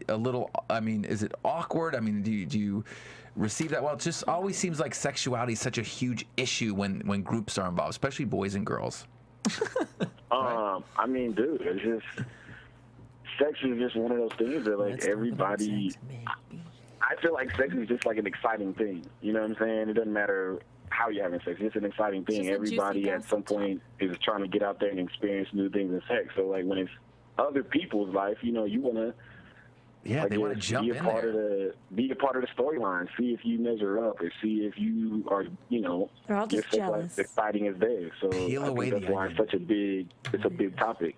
S10: a little? I mean, is it awkward? I mean, do you receive that? Well, it just always seems like sexuality is such a huge issue when groups are involved, especially boys and girls.
S2: I mean, dude, it's just sex is just one of those things that like everybody. I feel like sex is just like an exciting thing. You know what I'm saying? It doesn't matter how you're having sex; it's an exciting thing. Everybody at some point is trying to get out there and experience new things in sex. So like when it's other people's life, you know, you want to.
S10: Yeah, they want to jump
S2: be a part of the storyline. See if you measure up, or see if you are, you know,
S8: they're all just jealous.
S2: Like exciting as theirs. So
S10: Peel away
S2: that's why it's a big topic.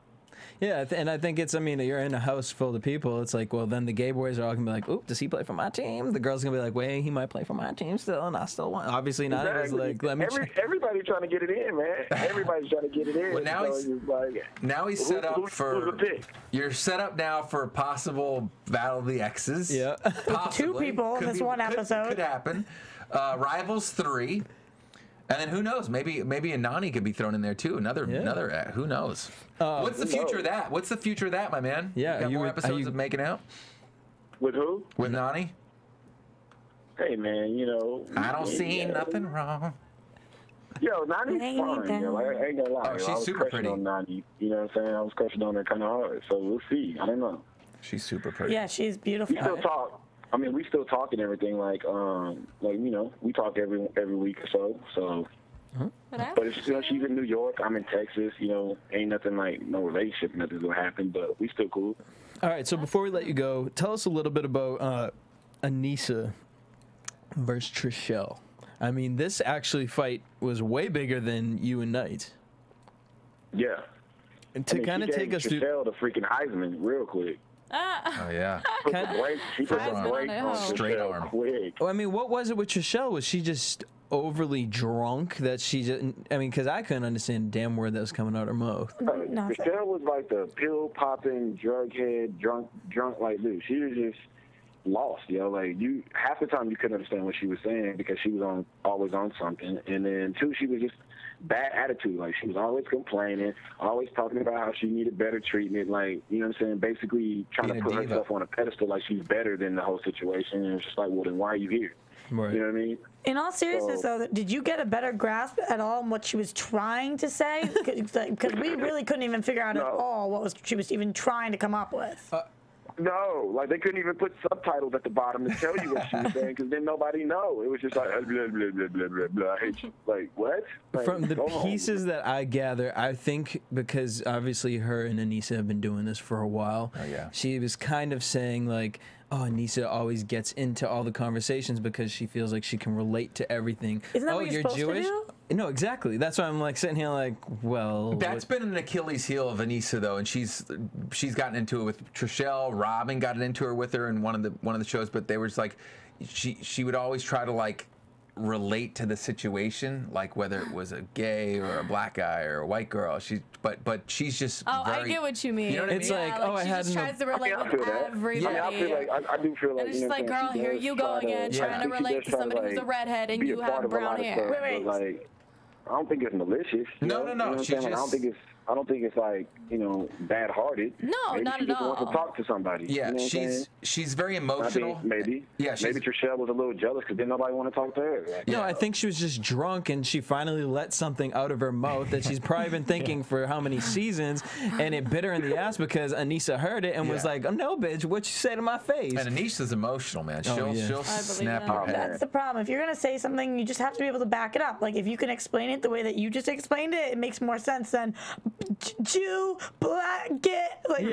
S9: Yeah, and I think it's, I mean, you're in a house full of people. It's like, well, then the gay boys are all going to be like, oop, does he play for my team? The girls going to be like, wait, he might play for my team still, and I still want. Obviously not.
S2: Exactly.
S9: Like, let me
S2: everybody trying to get it in, man. Everybody's trying to get it in.
S10: Well, now he's set up for. You're set up now for possible Battle of the Exes.
S9: Yeah.
S8: Two people in this one episode.
S10: Could happen. Rivals 3. And then who knows? Maybe a Nani could be thrown in there too. Another. Who knows? What's the future of that? What's the future of that, my man?
S9: Yeah.
S10: You got more episodes of making out?
S2: With who?
S10: With Nani.
S2: Hey man, you know.
S10: I don't see nothing wrong.
S2: Yo, Nani's fine. Yo, I ain't gonna lie.
S10: Oh, she's
S2: I was
S10: super
S2: crushing
S10: pretty.
S2: on Nani. You know what I'm saying? I was crushing on her kind of hard. So we'll see. I don't know.
S10: She's super pretty.
S8: Yeah, she's beautiful.
S2: We still talk. I mean, we still talk and everything. Like you know, we talk every week or so. So. But it's, you know, she's in New York. I'm in Texas. You know, ain't nothing like no relationship. Nothing's gonna happen. But we still cool.
S9: All right. So before we let you go, tell us a little bit about Anissa versus Trishelle. I mean, this actually fight was way bigger than you and Knight.
S2: Yeah.
S9: And to kind of take us through
S2: the freaking Heisman real quick.
S10: Oh yeah.
S2: She put the brakes on
S10: straight
S2: Trishelle
S10: arm.
S2: quick.
S9: Well, I mean, what was it with Trishelle? Was she just overly drunk that she just, I mean, because I couldn't understand a damn word that was coming out her mouth.
S2: Trishelle was like the pill popping, drug head, drunk like this. She was just lost, yo. Like you, half the time you couldn't understand what she was saying because she was always on something, and then two, she was just bad attitude. Like she was always complaining, always talking about how she needed better treatment. Like, you know what I'm saying? Basically trying to put herself on a pedestal like she's better than the whole situation. And it's just like, well, then why are you here?
S9: Right.
S2: You know what I mean?
S8: In all seriousness, though, did you get a better grasp at all on what she was trying to say? Because we really couldn't even figure out at all what she was even trying to come up with.
S2: No, like they couldn't even put subtitles at the bottom to tell you what she was saying because then nobody know. It was just like blah blah blah blah blah blah. Like what? Like,
S9: From the pieces that I gather, I think because obviously her and Anissa have been doing this for a while.
S10: Oh yeah.
S9: She was kind of saying like, oh, Anissa always gets into all the conversations because she feels like she can relate to everything.
S8: Isn't that
S9: oh,
S8: what you're
S9: you're
S8: supposed
S9: Jewish?
S8: to do?
S9: No, exactly. That's why I'm like sitting here like, well.
S10: That's been an Achilles heel of Anissa though, and she's gotten into it with Trishelle. Robin got into her with her in one of the shows, but they were just like, she would always try to like relate to the situation, like whether it was a gay or a black guy or a white girl. But she's just.
S12: I get what you mean.
S10: You know what
S9: it's
S10: I mean?
S9: like,
S12: I had. She just tries to relate with everybody.
S2: I feel like I do feel like.
S12: And it's just like, girl, here you go again, trying to relate to somebody who's a redhead and you have brown hair.
S2: Wait. Like, I don't think it's malicious.
S10: No.
S2: You know what I'm saying? Like, I don't think it's like, you know, bad-hearted.
S12: No,
S2: maybe
S12: not
S2: she
S12: at
S2: just
S12: all.
S2: wants to talk to somebody.
S10: Yeah,
S2: you know
S10: she's very emotional.
S2: Maybe.
S10: Yeah,
S2: maybe Trishelle was a little jealous because didn't nobody want to talk to her. Like,
S9: No, I think she was just drunk and she finally let something out of her mouth that she's probably been thinking for how many seasons, and it bit her in the ass because Anissa heard it and was like, oh, no, bitch, what you say to my face?
S10: And Anissa's emotional, man. She'll snap your head.
S8: That's the problem. If you're going to say something, you just have to be able to back it up. Like, if you can explain it the way that you just explained it, it makes more sense than Jew, black, get. Like,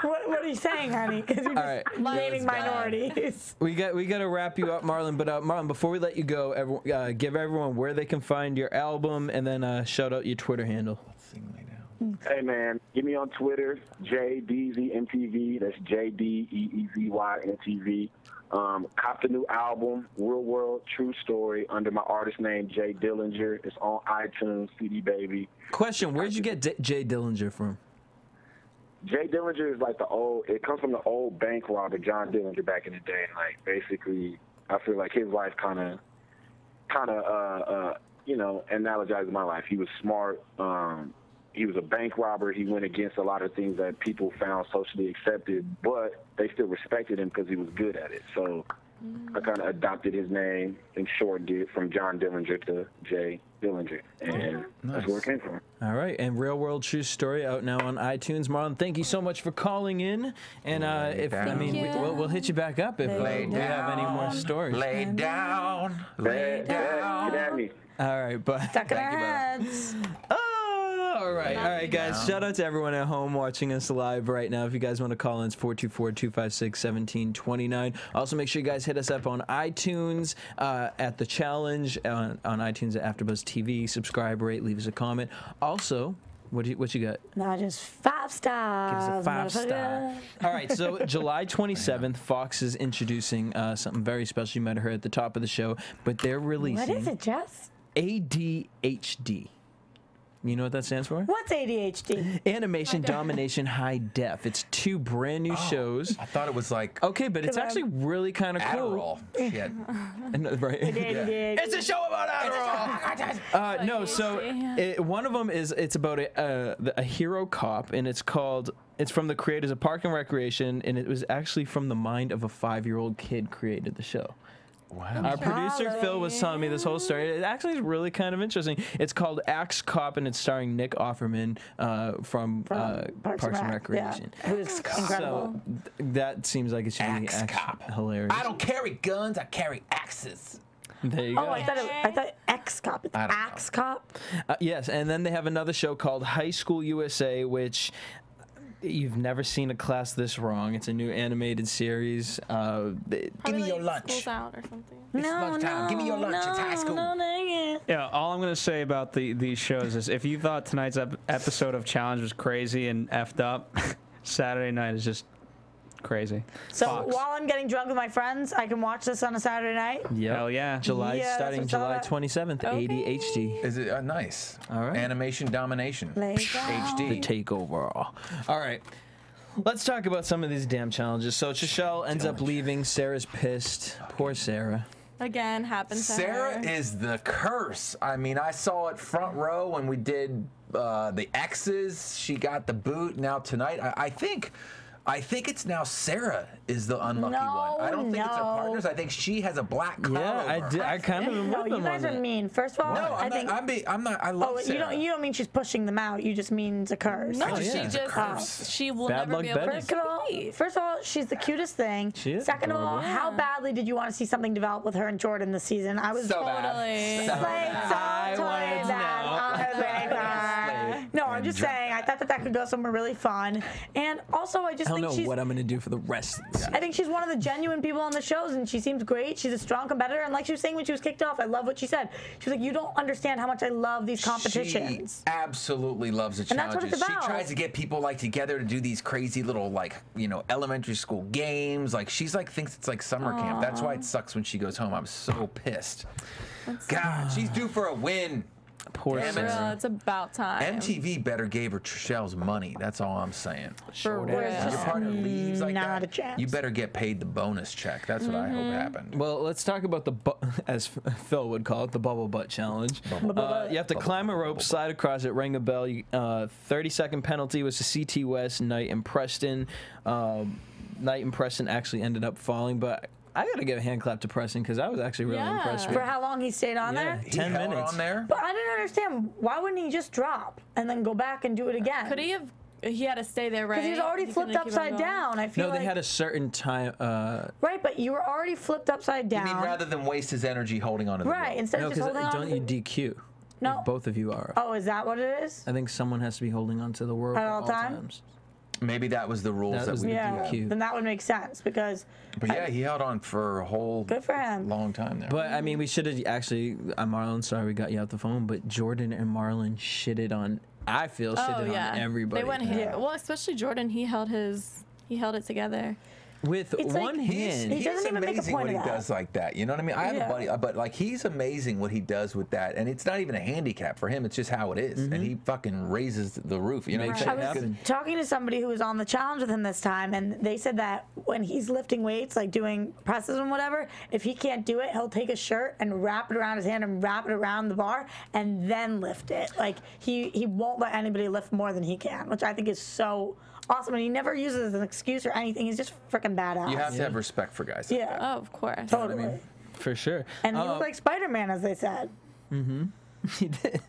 S8: what are you saying, honey? Because you're just naming minorities.
S9: We got to wrap you up, Marlon. But Marlon, before we let you go, give everyone where they can find your album, and then shout out your Twitter handle.
S2: Hey man, get me on Twitter, JDZMTV. That's JDEEZYMTV. Cop the new album, Real World True Story, under my artist name Jay Dillinger. It's on iTunes, CD Baby.
S9: Question: where'd you get Jay Dillinger from?
S2: Jay Dillinger is like it comes from the old bank robber John Dillinger back in the day. Like basically, I feel like his life kind of you know, analogizes my life. He was smart. He was a bank robber. He went against a lot of things that people found socially accepted, but they still respected him because he was good at it. So I kind of adopted his name and shortened it from John Dillinger to Jay Dillinger, and that's where it came from.
S9: All right, and Real World True Story out now on iTunes. Marlon, thank you so much for calling in, and we'll hit you back up if we have any more stories.
S10: Lay down, lay down.
S2: Get at me.
S9: All right, bye.
S8: Stuck in our heads.
S9: All right, guys. Shout out to everyone at home watching us live right now. If you guys want to call in, it's 424-256-1729. Also, make sure you guys hit us up on iTunes at The Challenge, on iTunes at AfterBuzz TV. Subscribe, rate, leave us a comment. Also, what you got?
S8: No, just 5 5 stars.
S9: Gives a 5-star. All right, so July 27th, Fox is introducing something very special. You might have heard at the top of the show, but they're releasing...
S8: What is it, Jess?
S9: ADHD. You know what that stands for?
S8: What's ADHD?
S9: Animation Domination High Def. It's 2 brand new shows.
S10: I thought it was like...
S9: Okay, but it's actually really kind of cool.
S10: Shit.
S9: Right?
S10: It's a show about Adderall!
S9: No, so one of them is, it's about a hero cop, and it's from the creators of Park and Recreation, and it was actually from the mind of a 5-year-old kid created the show.
S10: Wow.
S9: Our producer Phil was telling me this whole story. It actually is really kind of interesting. It's called Axe Cop, and it's starring Nick Offerman from Parks and Recreation.
S8: Yeah. Who's incredible.
S9: So that seems like it should be hilarious.
S10: I don't carry guns, I carry axes.
S9: There you go.
S8: Oh, I thought X Cop. It's Axe Cop.
S9: Yes, and then they have another show called High School USA, which... You've never seen a class this wrong. It's a new animated series.
S10: Give me your lunch.
S12: School's out or something.
S10: It's lunchtime. Give me your lunch. It's high school.
S11: Yeah, all I'm going to say about these shows is if you thought tonight's episode of Challenge was crazy and effed up, Saturday night is just crazy.
S8: So
S11: Fox.
S8: while I'm getting drunk with my friends, I can watch this on a Saturday night?
S9: Yep.
S11: Hell yeah.
S9: Starting July 27th, ADHD.
S10: Is it nice?
S9: All right.
S10: Animation Domination. HD.
S9: The takeover. All right. Let's talk about some of these damn challenges. So Trishelle ends up leaving. Sarah's pissed. Poor Sarah.
S12: Again, happens to
S10: Sarah
S12: her.
S10: is the curse. I mean, I saw it front row when we did the X's. She got the boot. Now tonight, I think it's now Sarah is the unlucky one. I don't think it's her partners. I think she has a black cloud.
S9: Yeah, I kind of
S8: No, you guys are mean. First of all,
S10: No,
S8: I think.
S10: I'm not. I love Sarah.
S8: You don't mean she's pushing them out. You just mean it's a curse.
S12: No, she will never be able to
S8: First of all, she's the cutest thing.
S9: She is
S8: Second of all,
S9: adorable.
S8: how badly did you want to see something develop with her and Jordan this season? I was
S12: totally.
S8: No, I'm just saying. I thought that could go somewhere really fun, and also I just
S9: I don't
S8: think
S9: know
S8: she's.
S9: what I'm going to do for the rest of the season.
S8: I think she's one of the genuine people on the shows, and she seems great. She's a strong competitor, and like she was saying when she was kicked off, I love what she said. She was like, "You don't understand how much I love these competitions."
S10: She absolutely loves the
S8: And that's
S10: challenges.
S8: what it's about.
S10: She tries to get people like together to do these crazy little elementary school games. Like she's like thinks it's like summer camp. That's why it sucks when she goes home. I'm so pissed. God, she's due for a win.
S9: Poor Sarah.
S12: It's about time.
S10: MTV better gave her Trishelle's money. That's all I'm saying.
S12: For real.
S10: If your partner leaves like
S8: Not
S10: that,
S8: a chance.
S10: you better get paid the bonus check. That's what I hope happened.
S9: Well, let's talk about as Phil would call it, the bubble butt challenge. You have to climb a rope, slide across it, ring a bell. 30-second penalty was to CT West, Knight, and Preston. Knight and Preston actually ended up falling, but I gotta give a hand clap to Preston because I was actually really impressed with
S8: For how long he stayed on there?
S9: 10 minutes.
S10: On there.
S8: But I didn't understand. Why wouldn't he just drop and then go back and do it again?
S12: Could he have? He had to stay there, right?
S8: Because he was already flipped upside down. I feel
S9: No, they had a certain time.
S8: Right, but you were already flipped upside down.
S10: You mean rather than waste his energy holding on to the rope?
S8: Right, instead
S9: No,
S8: of just
S9: because
S8: holding on.
S9: don't you DQ?
S8: No.
S9: If both of you are.
S8: Oh, is that what it is?
S9: I think someone has to be holding on to the rope
S8: At all times?
S10: Maybe that was the rules that we
S8: Yeah, then that would make sense because.
S10: But yeah, he held on for a whole
S8: Good for him.
S10: long time there.
S9: But I mean, we should have actually. Marlon, sorry we got you off the phone, but Jordan and Marlon shitted on. I feel shitted on everybody.
S12: They went here. Well, especially Jordan. He held it together.
S9: With one hand.
S8: He doesn't even make a
S10: amazing
S8: point
S10: what
S8: of
S10: he
S8: that.
S10: does like that. You know what I mean? I have a buddy, but like he's amazing what he does with that, and it's not even a handicap for him. It's just how it is, and he fucking raises the roof. You know,
S8: I was talking to somebody who was on the challenge with him this time, and they said that when he's lifting weights, like doing presses and whatever, if he can't do it, he'll take a shirt and wrap it around his hand and wrap it around the bar and then lift it. Like he won't let anybody lift more than he can, which I think is so awesome, and he never uses it as an excuse or anything. He's just freaking badass.
S10: You have to have respect for guys.
S8: Yeah.
S12: Oh, of course.
S8: Totally.
S10: You know what I mean?
S9: For sure.
S8: And he looked like Spider-Man, as they said.
S9: He did.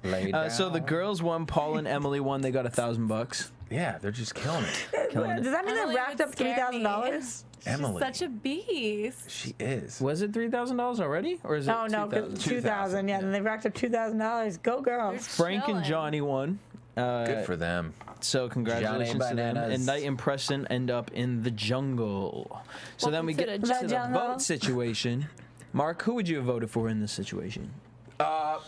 S9: So the girls won. Paul and Emily won. They got $1,000.
S10: Yeah, they're just killing it.
S8: Does that mean they racked up $3,000?
S10: Emily.
S12: Such a beast.
S10: She is.
S9: Was it $3,000 already, or is it?
S8: Oh no, 2,000. Yeah, and they racked up $2,000. Go girls.
S9: Frank and Johnny won.
S10: Good for them.
S9: So congratulations
S10: Johnny
S9: to them.
S10: Bananas.
S9: And Knight and Preston end up in the jungle. So then we get to the vote situation. Mark, who would you have voted for in this situation?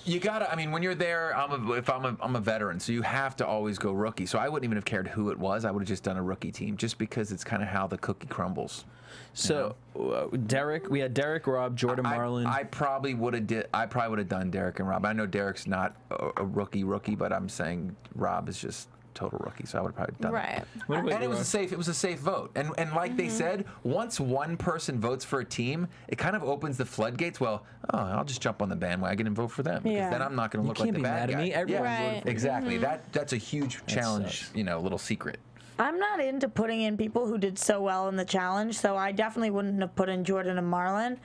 S10: You gotta. I mean, when you're there, I'm a veteran, so you have to always go rookie. So I wouldn't even have cared who it was. I would have just done a rookie team, just because it's kind of how the cookie crumbles.
S9: So Derek, we had Derek, Rob, Jordan, Marlon.
S10: I probably would have done Derek and Rob. I know Derek's not a rookie, but I'm saying Rob is just total rookie, so I would have probably done that. And it was a safe vote. And like they said, once one person votes for a team, it kind of opens the floodgates. Well, I'll just jump on the bandwagon and vote for them, because then I'm not going to look like the bad guy.
S9: Everyone
S10: exactly. That's a huge challenge, little secret.
S8: I'm not into putting in people who did so well in the challenge, so I definitely wouldn't have put in Jordan and Marlon.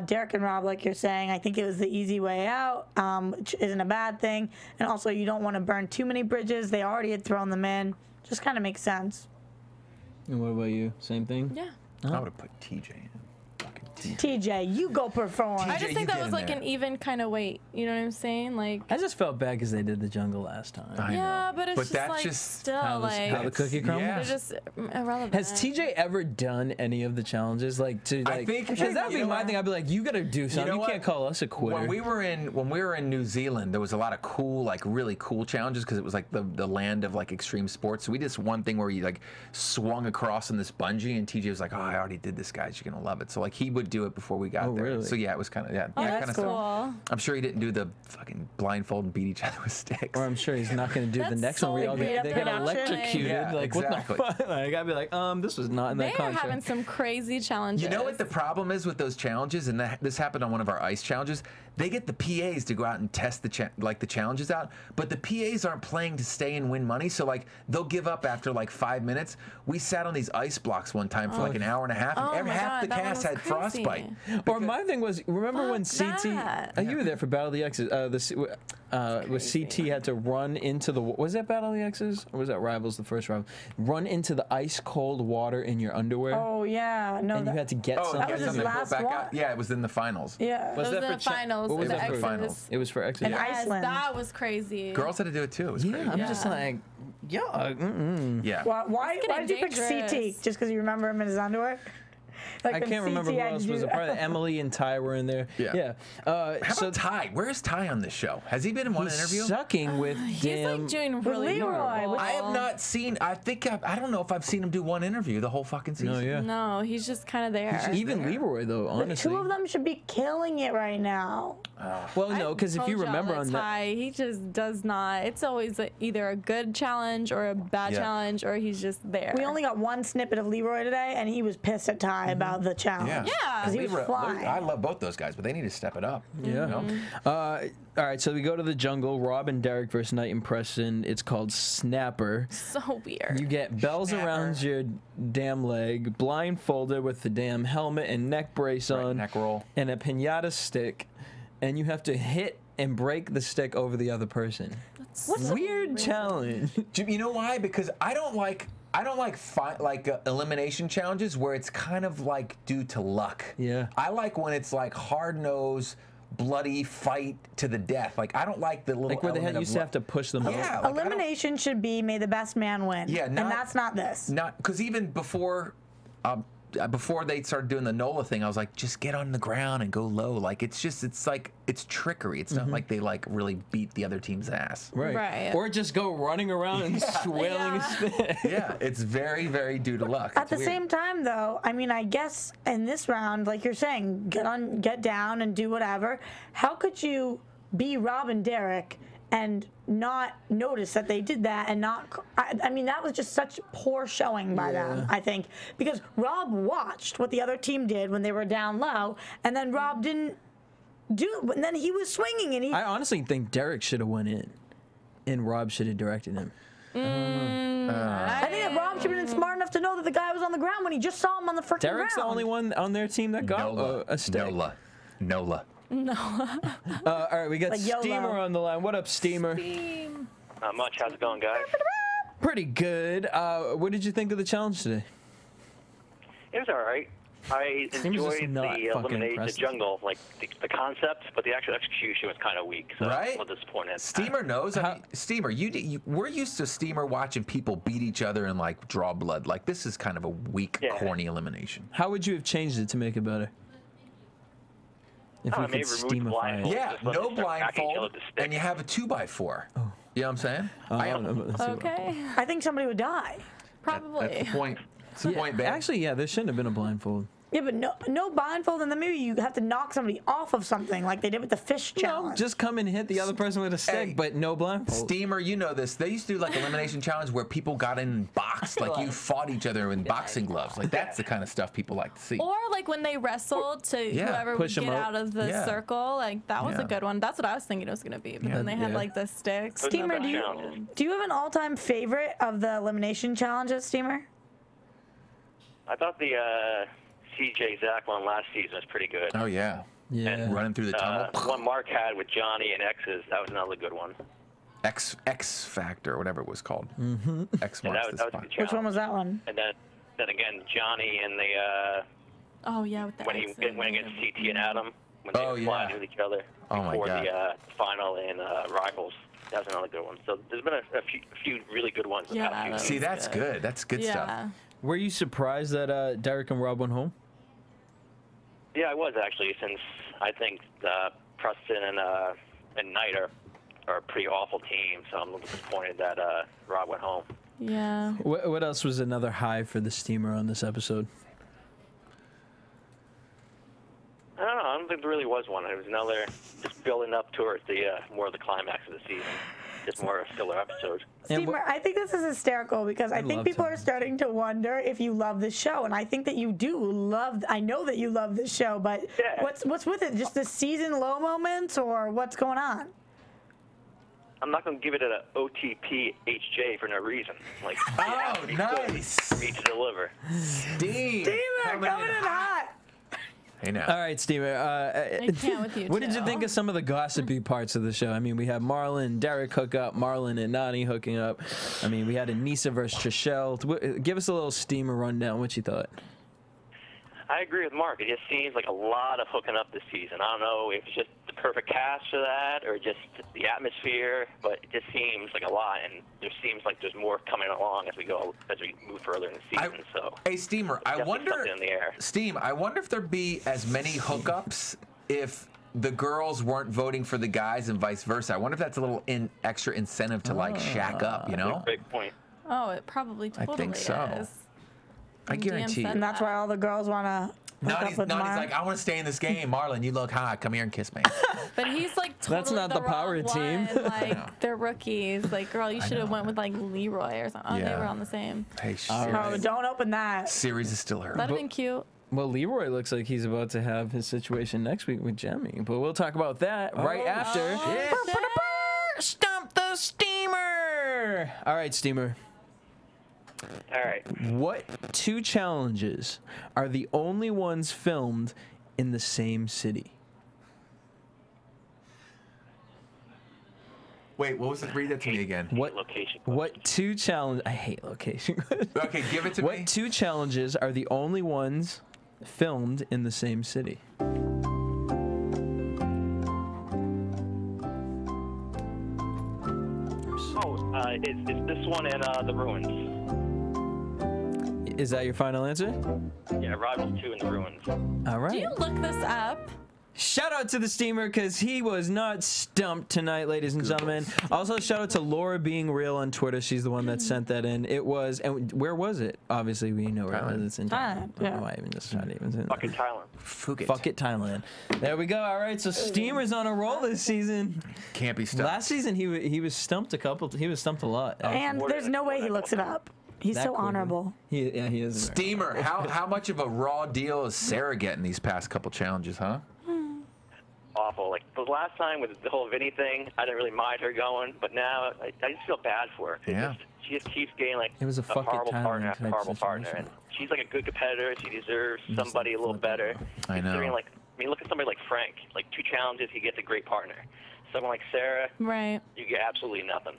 S8: Derek and Rob, like you're saying, I think it was the easy way out, which isn't a bad thing. And also, you don't want to burn too many bridges. They already had thrown them in. Just kind of makes sense.
S9: And what about you? Same thing?
S12: Yeah.
S10: I would have put TJ in.
S8: TJ, you go perform.
S12: I just think that was like an even kind of weight. You know what I'm saying? Like,
S9: I just felt bad because they did the jungle last time.
S12: yeah, but it's just like still
S9: how the cookie crumbles.
S12: They're just irrelevant.
S9: Has TJ ever done any of the challenges? Like, to like, because that would be my thing. I'd be like, you got to do something. You can't call us a quitter.
S10: When we were in New Zealand, there was a lot of cool, like really cool challenges, because it was like the land of like extreme sports. So we did this one thing where you like swung across in this bungee, and TJ was like, "Oh, I already did this, guys. You're gonna love it." So like he would do it before we got there.
S9: Really?
S10: So yeah, it was kind of that
S12: that's
S10: kind of
S12: cool.
S10: stuff. I'm sure he didn't do the fucking blindfold and beat each other with sticks.
S9: Or I'm sure he's not going to do the next one where they get electrocuted.
S10: Yeah,
S9: like
S10: exactly.
S9: what the fuck? Like, I'd be like, this was not in that
S12: They are
S9: contract.
S12: having some crazy challenges.
S10: You know what the problem is with those challenges, and this happened on one of our ice challenges. They get the PAs to go out and test the challenges out, but the PAs aren't playing to stay and win money, so like they'll give up after like 5 minutes. We sat on these ice blocks one time for like an hour and a half, and half the cast had frostbite.
S9: Or my thing was, remember when CT? You were there for Battle of the X's. Was CT had to run into the? Was that Battle of the X's or was that Rivals? The first rival, run into the ice cold water in your underwear.
S8: Oh yeah, no.
S9: And you had to get something.
S8: That was his last one.
S10: Yeah, it was in the finals.
S8: Yeah,
S12: was that for finals?
S9: What was
S12: that
S9: for finals? It was for X's.
S8: In Iceland.
S12: That was crazy.
S10: Girls had to do it too. It was crazy.
S9: I'm just like,
S10: yeah.
S8: Why did you pick CT? Just because you remember him in his underwear? Like
S9: I can't remember who else was a part of it. Emily and Ty were in there.
S10: Yeah. How about Ty? Where's Ty on this show? Has he been in one interview?
S9: Sucking with
S12: He's like doing really well.
S10: I have not seen. I don't know if I've seen him do one interview the whole fucking season.
S12: No, he's just kind of there.
S9: Even Leroy though, honestly.
S8: The two of them should be killing it right now.
S9: Well, no, because if you remember on
S12: Ty, he just does not. It's always either a good challenge or a bad challenge, or he's just there.
S8: We only got one snippet of Leroy today, and he was pissed at Ty about the challenge.
S12: Yeah,
S8: because he was flying.
S10: I love both those guys, but they need to step it up.
S9: Yeah.
S10: You know?
S9: All right, so we go to the jungle. Rob and Derek versus Knight and Preston. It's called Snapper.
S12: So weird.
S9: You get bells around your damn leg, blindfolded with the damn helmet and neck brace on,
S10: neck roll,
S9: and a piñata stick, and you have to hit and break the stick over the other person. What's weird challenge?
S10: You know why? Because I don't like elimination challenges where it's kind of like due to luck.
S9: Yeah.
S10: I like when it's like hard-nosed, bloody fight to the death. Like I don't like the little
S9: like where they used to have to push them.
S10: Yeah.
S8: Like, elimination should be may the best man win.
S10: Yeah.
S8: And that's not this.
S10: Not because even before they started doing the NOLA thing, I was like, just get on the ground and go low. Like it's trickery. It's not like they like really beat the other team's ass.
S9: Right. Or just go running around and swailing a stick.
S10: Yeah, it's very, very due to luck.
S8: At the same time, though, I mean, I guess in this round, like you're saying, get down and do whatever. How could you be Rob and Derek and not notice that they did that and not... I mean, that was just such poor showing by them, I think. Because Rob watched what the other team did when they were down low, and then Rob didn't do it. And then he was swinging, and
S9: I honestly think Derek should have went in, and Rob should have directed him.
S8: I think that Rob should have been smart enough to know that the guy was on the ground when he just saw him on the freaking ground.
S9: Derek's the only one on their team that got a stick.
S10: NOLA.
S12: No.
S9: All right, we got
S8: like
S9: Steamer on the line. What up, Steamer?
S13: Not much. How's it going, guys?
S9: Pretty good. What did you think of the challenge today?
S13: It was all right. I enjoyed the jungle, like the concept, but the actual execution was kind of weak. So
S10: right?
S13: I'm a little disappointed.
S10: Steamer knows. Steamer, we're used to Steamer watching people beat each other and like draw blood. Like this is kind of a weak, corny elimination.
S9: How would you have changed it to make it better? If we could steamify it.
S10: Yeah, no blindfold, and you have a 2x4. Oh. You know what I'm saying?
S12: Okay.
S8: I think somebody would die.
S12: Probably.
S10: That's the point. That's the point, babe.
S9: Actually, yeah, there shouldn't have been a blindfold.
S8: Yeah, but no blindfold, and then maybe you have to knock somebody off of something like they did with the fish challenge.
S9: No, just come and hit the other person with a stick, but no blindfold.
S10: Steamer, you know this. They used to do like elimination challenge where people got in and boxed, like you fought each other in boxing gloves. Like that's the kind of stuff people like to see.
S12: Or like when they wrestled to whoever would get out of the circle. Like that was a good one. That's what I was thinking it was gonna be. But then they had like the sticks.
S8: Steamer, do you have an all-time favorite of the elimination challenges, Steamer?
S13: I thought the CJ Zach one last season was pretty good.
S10: Oh yeah,
S13: And,
S10: running through the tunnel.
S13: One Mark had with Johnny and X's, that was another good one.
S10: X Factor, whatever it was called. X
S13: And
S10: marks
S13: that
S10: the
S13: was
S10: spot.
S13: a good
S8: Which one was that one?
S13: And then again, Johnny and the
S12: oh yeah, with the
S13: when he went against CT and Adam when they were flying with each other before the final in Rivals. That was another good one. So there's been a few really good ones.
S10: See, that's good. That's good stuff.
S9: Were you surprised that Derek and Rob went home?
S13: Yeah, I was actually, since I think Preston and Knight are a pretty awful team, so I'm a little disappointed that Rob went home.
S12: Yeah.
S9: What else was another high for the Steamer on this episode?
S13: I don't know. I don't think there really was one. It was another just building up towards the more of the climax of the season. Just more of a filler episode.
S8: Steamer, I think this is hysterical because I think people are starting to wonder if you love this show, and I think that you do love. I know that you love this show, but what's with it? Just the season low moments, or what's going on?
S13: I'm not going to give it an OTP HJ for no reason. Like,
S10: nice
S13: for me to deliver.
S8: Steamer coming in hot.
S10: Hey now.
S9: All right, Steamer.
S12: I can't with you,
S9: what did you think of some of the gossipy parts of the show? I mean, we had Marlon and Derek hook up, Marlon and Nani hooking up. I mean, we had Anissa versus Trishelle. Give us a little Steamer rundown. What you thought?
S13: I agree with Mark. It just seems like a lot of hooking up this season. I don't know if it's just the perfect cast for that or just the atmosphere, but it just seems like a lot, and there seems like there's more coming along as we move further in the season.
S10: Hey, Steamer, I wonder.
S13: In the air.
S10: Steam, I wonder if there'd be as many hookups if the girls weren't voting for the guys and vice versa. I wonder if that's a little extra incentive to like shack up. You know?
S13: Great point.
S12: Oh, it probably totally
S10: I think so.
S12: is.
S10: I guarantee you.
S8: And that's why all the girls want to hook up with
S10: Nani's
S8: Mark.
S10: like, I want to stay in this game. Marlon, you look hot. Come here and kiss me.
S12: But he's like totally
S9: That's not the power
S12: wrong
S9: team.
S12: one. Like they're rookies. Like, girl, you should have went with like Leroy or something. Oh, they were on the same.
S10: Hey,
S8: oh, don't open that.
S10: Series is still early.
S12: That'd have been cute.
S9: Well, Leroy looks like he's about to have his situation next week with Jemmy, but we'll talk about that right after. Stump the Steamer! All right, Steamer.
S13: All right.
S9: What two challenges are the only ones filmed in the same city?
S10: Wait, what was it? Read that to me again.
S9: What two challenges? I hate location.
S10: Okay, give it to me.
S9: What two challenges are the only ones filmed in the same city?
S13: Is this one in the Ruins?
S9: Is that your final answer?
S13: Yeah, Rivals 2 in the Ruins.
S9: All right.
S12: Do you look this up?
S9: Shout out to the Steamer because he was not stumped tonight, ladies and gentlemen. Also, shout out to Laura Being Real on Twitter. She's the one that sent that in. It was, and where was it? Obviously, we know where it is. It's in Thailand.
S8: Yeah.
S9: I even just tried to even say
S13: Fucking Thailand.
S9: Fuck it, Thailand. There we go. All right, so Steamer's on a roll this season.
S10: Can't be stumped.
S9: Last season, he was stumped He was stumped a lot.
S8: And there's no way he looks it up. He's so honorable.
S9: He is.
S10: Steamer, how much of a raw deal is Sarah getting these past couple challenges, huh?
S13: Awful. Like the last time with the whole Vinny thing, I didn't really mind her going, but now I just feel bad for her.
S10: Yeah.
S13: She just keeps getting like
S9: It was a
S13: horrible
S9: Thailand
S13: partner after
S9: type
S13: horrible partner, and she's like a good competitor. She deserves somebody a little better.
S10: I know.
S13: Like, I mean, look at somebody like Frank. Like 2 challenges, he gets a great partner. Someone like Sarah,
S12: right?
S13: You get absolutely nothing.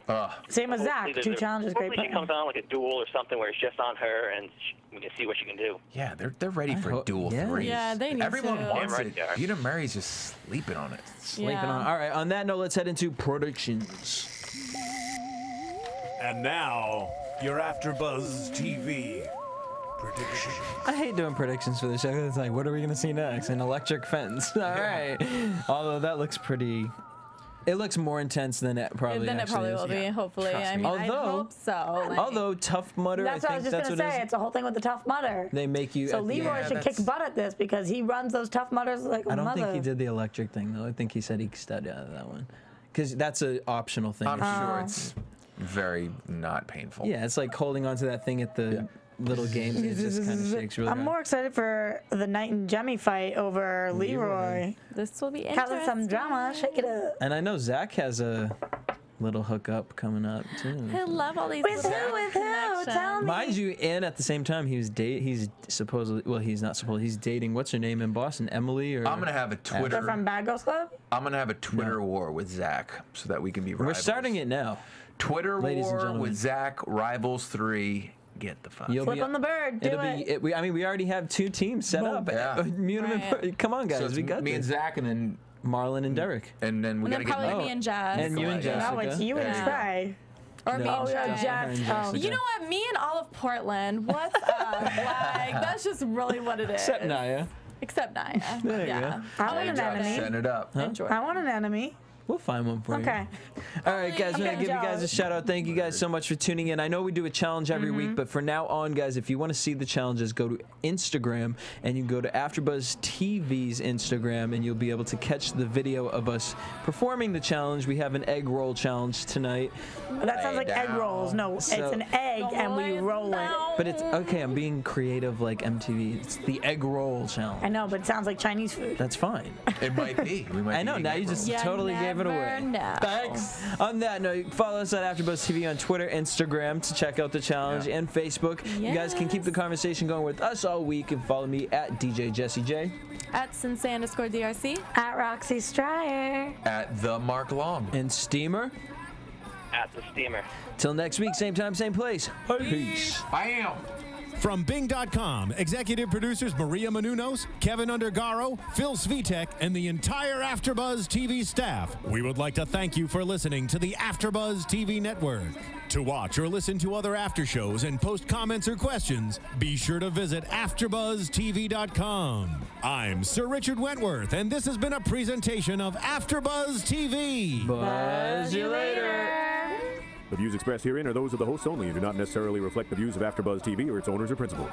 S8: Same as Zach.
S13: Hopefully
S8: 2 challenges, great
S13: Hopefully she
S8: partner.
S13: comes on like a duel or something where it's just on her, and we can see what she can do.
S10: Yeah, they're ready for duel 3.
S12: Yeah, they need
S10: Everyone
S12: to.
S10: wants
S13: Damn right
S10: it.
S13: they are.
S10: Peter Murray's just sleeping on it.
S9: Sleeping on. All right, on that note, let's head into predictions.
S5: And now, your AfterBuzz TV
S9: I hate doing predictions for the show. It's like, what are we going to see next? An electric fence. All right. Although that looks pretty... It looks more intense than it probably
S12: will be, hopefully. I mean, I hope so. Like,
S9: although Tough Mudder,
S8: that's what I was just going to say. It's the whole thing with the Tough Mudder.
S9: They make you...
S8: So Leroy should kick butt at this because he runs those Tough Mudders like a mother.
S9: I don't think he did the electric thing, though. I think he said he studied out of that one. Because that's an optional thing.
S10: I'm sure it's very not painful.
S9: Yeah, it's like holding onto that thing at the... little games. It just kind of shakes really
S8: I'm more excited for the Knight and Jemmy fight over Leroy.
S12: This will be interesting.
S8: Causing some drama. Shake it up.
S9: And I know Zach has a little hookup coming up too.
S12: I love all these.
S8: With who? Tell me.
S9: Mind you, and at the same time, he's supposedly, well, he's not supposedly, he's dating, what's her name in Boston? Emily? Or
S10: I'm going to have a Twitter.
S8: They're from Bad Girls Club?
S10: I'm going to have a Twitter war with Zach so that we can be rivals.
S9: We're starting it now.
S10: Twitter war with Zach, Rivals 3. Get the fuck.
S8: Flip on the bird. Do it.
S9: I mean, we already have 2 teams set up.
S10: Yeah.
S9: Come on, guys.
S10: So
S9: we got
S10: me
S9: this.
S10: and Zach, and then
S9: Marlon and Derek.
S10: And then we got to get
S12: probably me and Jazz.
S9: And you and Jessica.
S8: No, it's you and Trey.
S12: Or me and
S8: Jazz.
S12: You know what? Me and all of Portland. What's up? Like, that's just really what it is.
S9: Except Naya.
S12: Except Naya.
S9: There you
S12: yeah.
S9: go.
S8: I want an enemy.
S10: Setting it up.
S9: Huh?
S8: I want an enemy.
S9: We'll find one for you.
S8: Okay.
S9: All right, guys, we're going to give you guys a shout out. Thank you guys so much for tuning in. I know we do a challenge every week, but from now on, guys, if you want to see the challenges, go to Instagram and you can go to AfterBuzz TV's Instagram and you'll be able to catch the video of us performing the challenge. We have an egg roll challenge tonight.
S8: That sounds like egg rolls. No, it's an egg and we roll it.
S9: But it's okay. I'm being creative like MTV. It's the egg roll challenge.
S8: I know, but it sounds like Chinese food.
S9: That's fine.
S10: It might be. We might
S9: I know. Now you just totally gave it away.
S12: Know.
S9: Thanks. On that note, follow us at AfterBuzz TV on Twitter, Instagram to check out the challenge, and Facebook.
S12: Yes.
S9: You guys can keep the conversation going with us all week and follow me at DJ Jesse J.
S12: At Sensei_DRC.
S8: At Roxy Stryer.
S10: At the Mark Long.
S9: And Steamer.
S13: At the Steamer.
S9: Till next week, same time, same place. Peace.
S10: Bam.
S7: From Bing.com, executive producers Maria Menounos, Kevin Undergaro, Phil Svitek, and the entire AfterBuzz TV staff, we would like to thank you for listening to the AfterBuzz TV network. To watch or listen to other after shows and post comments or questions, be sure to visit AfterbuzTV.com. I'm Sir Richard Wentworth, and this has been a presentation of AfterBuzz TV.
S9: Buzz you later.
S14: The views expressed herein are those of the hosts only and do not necessarily reflect the views of AfterBuzz TV or its owners or principals.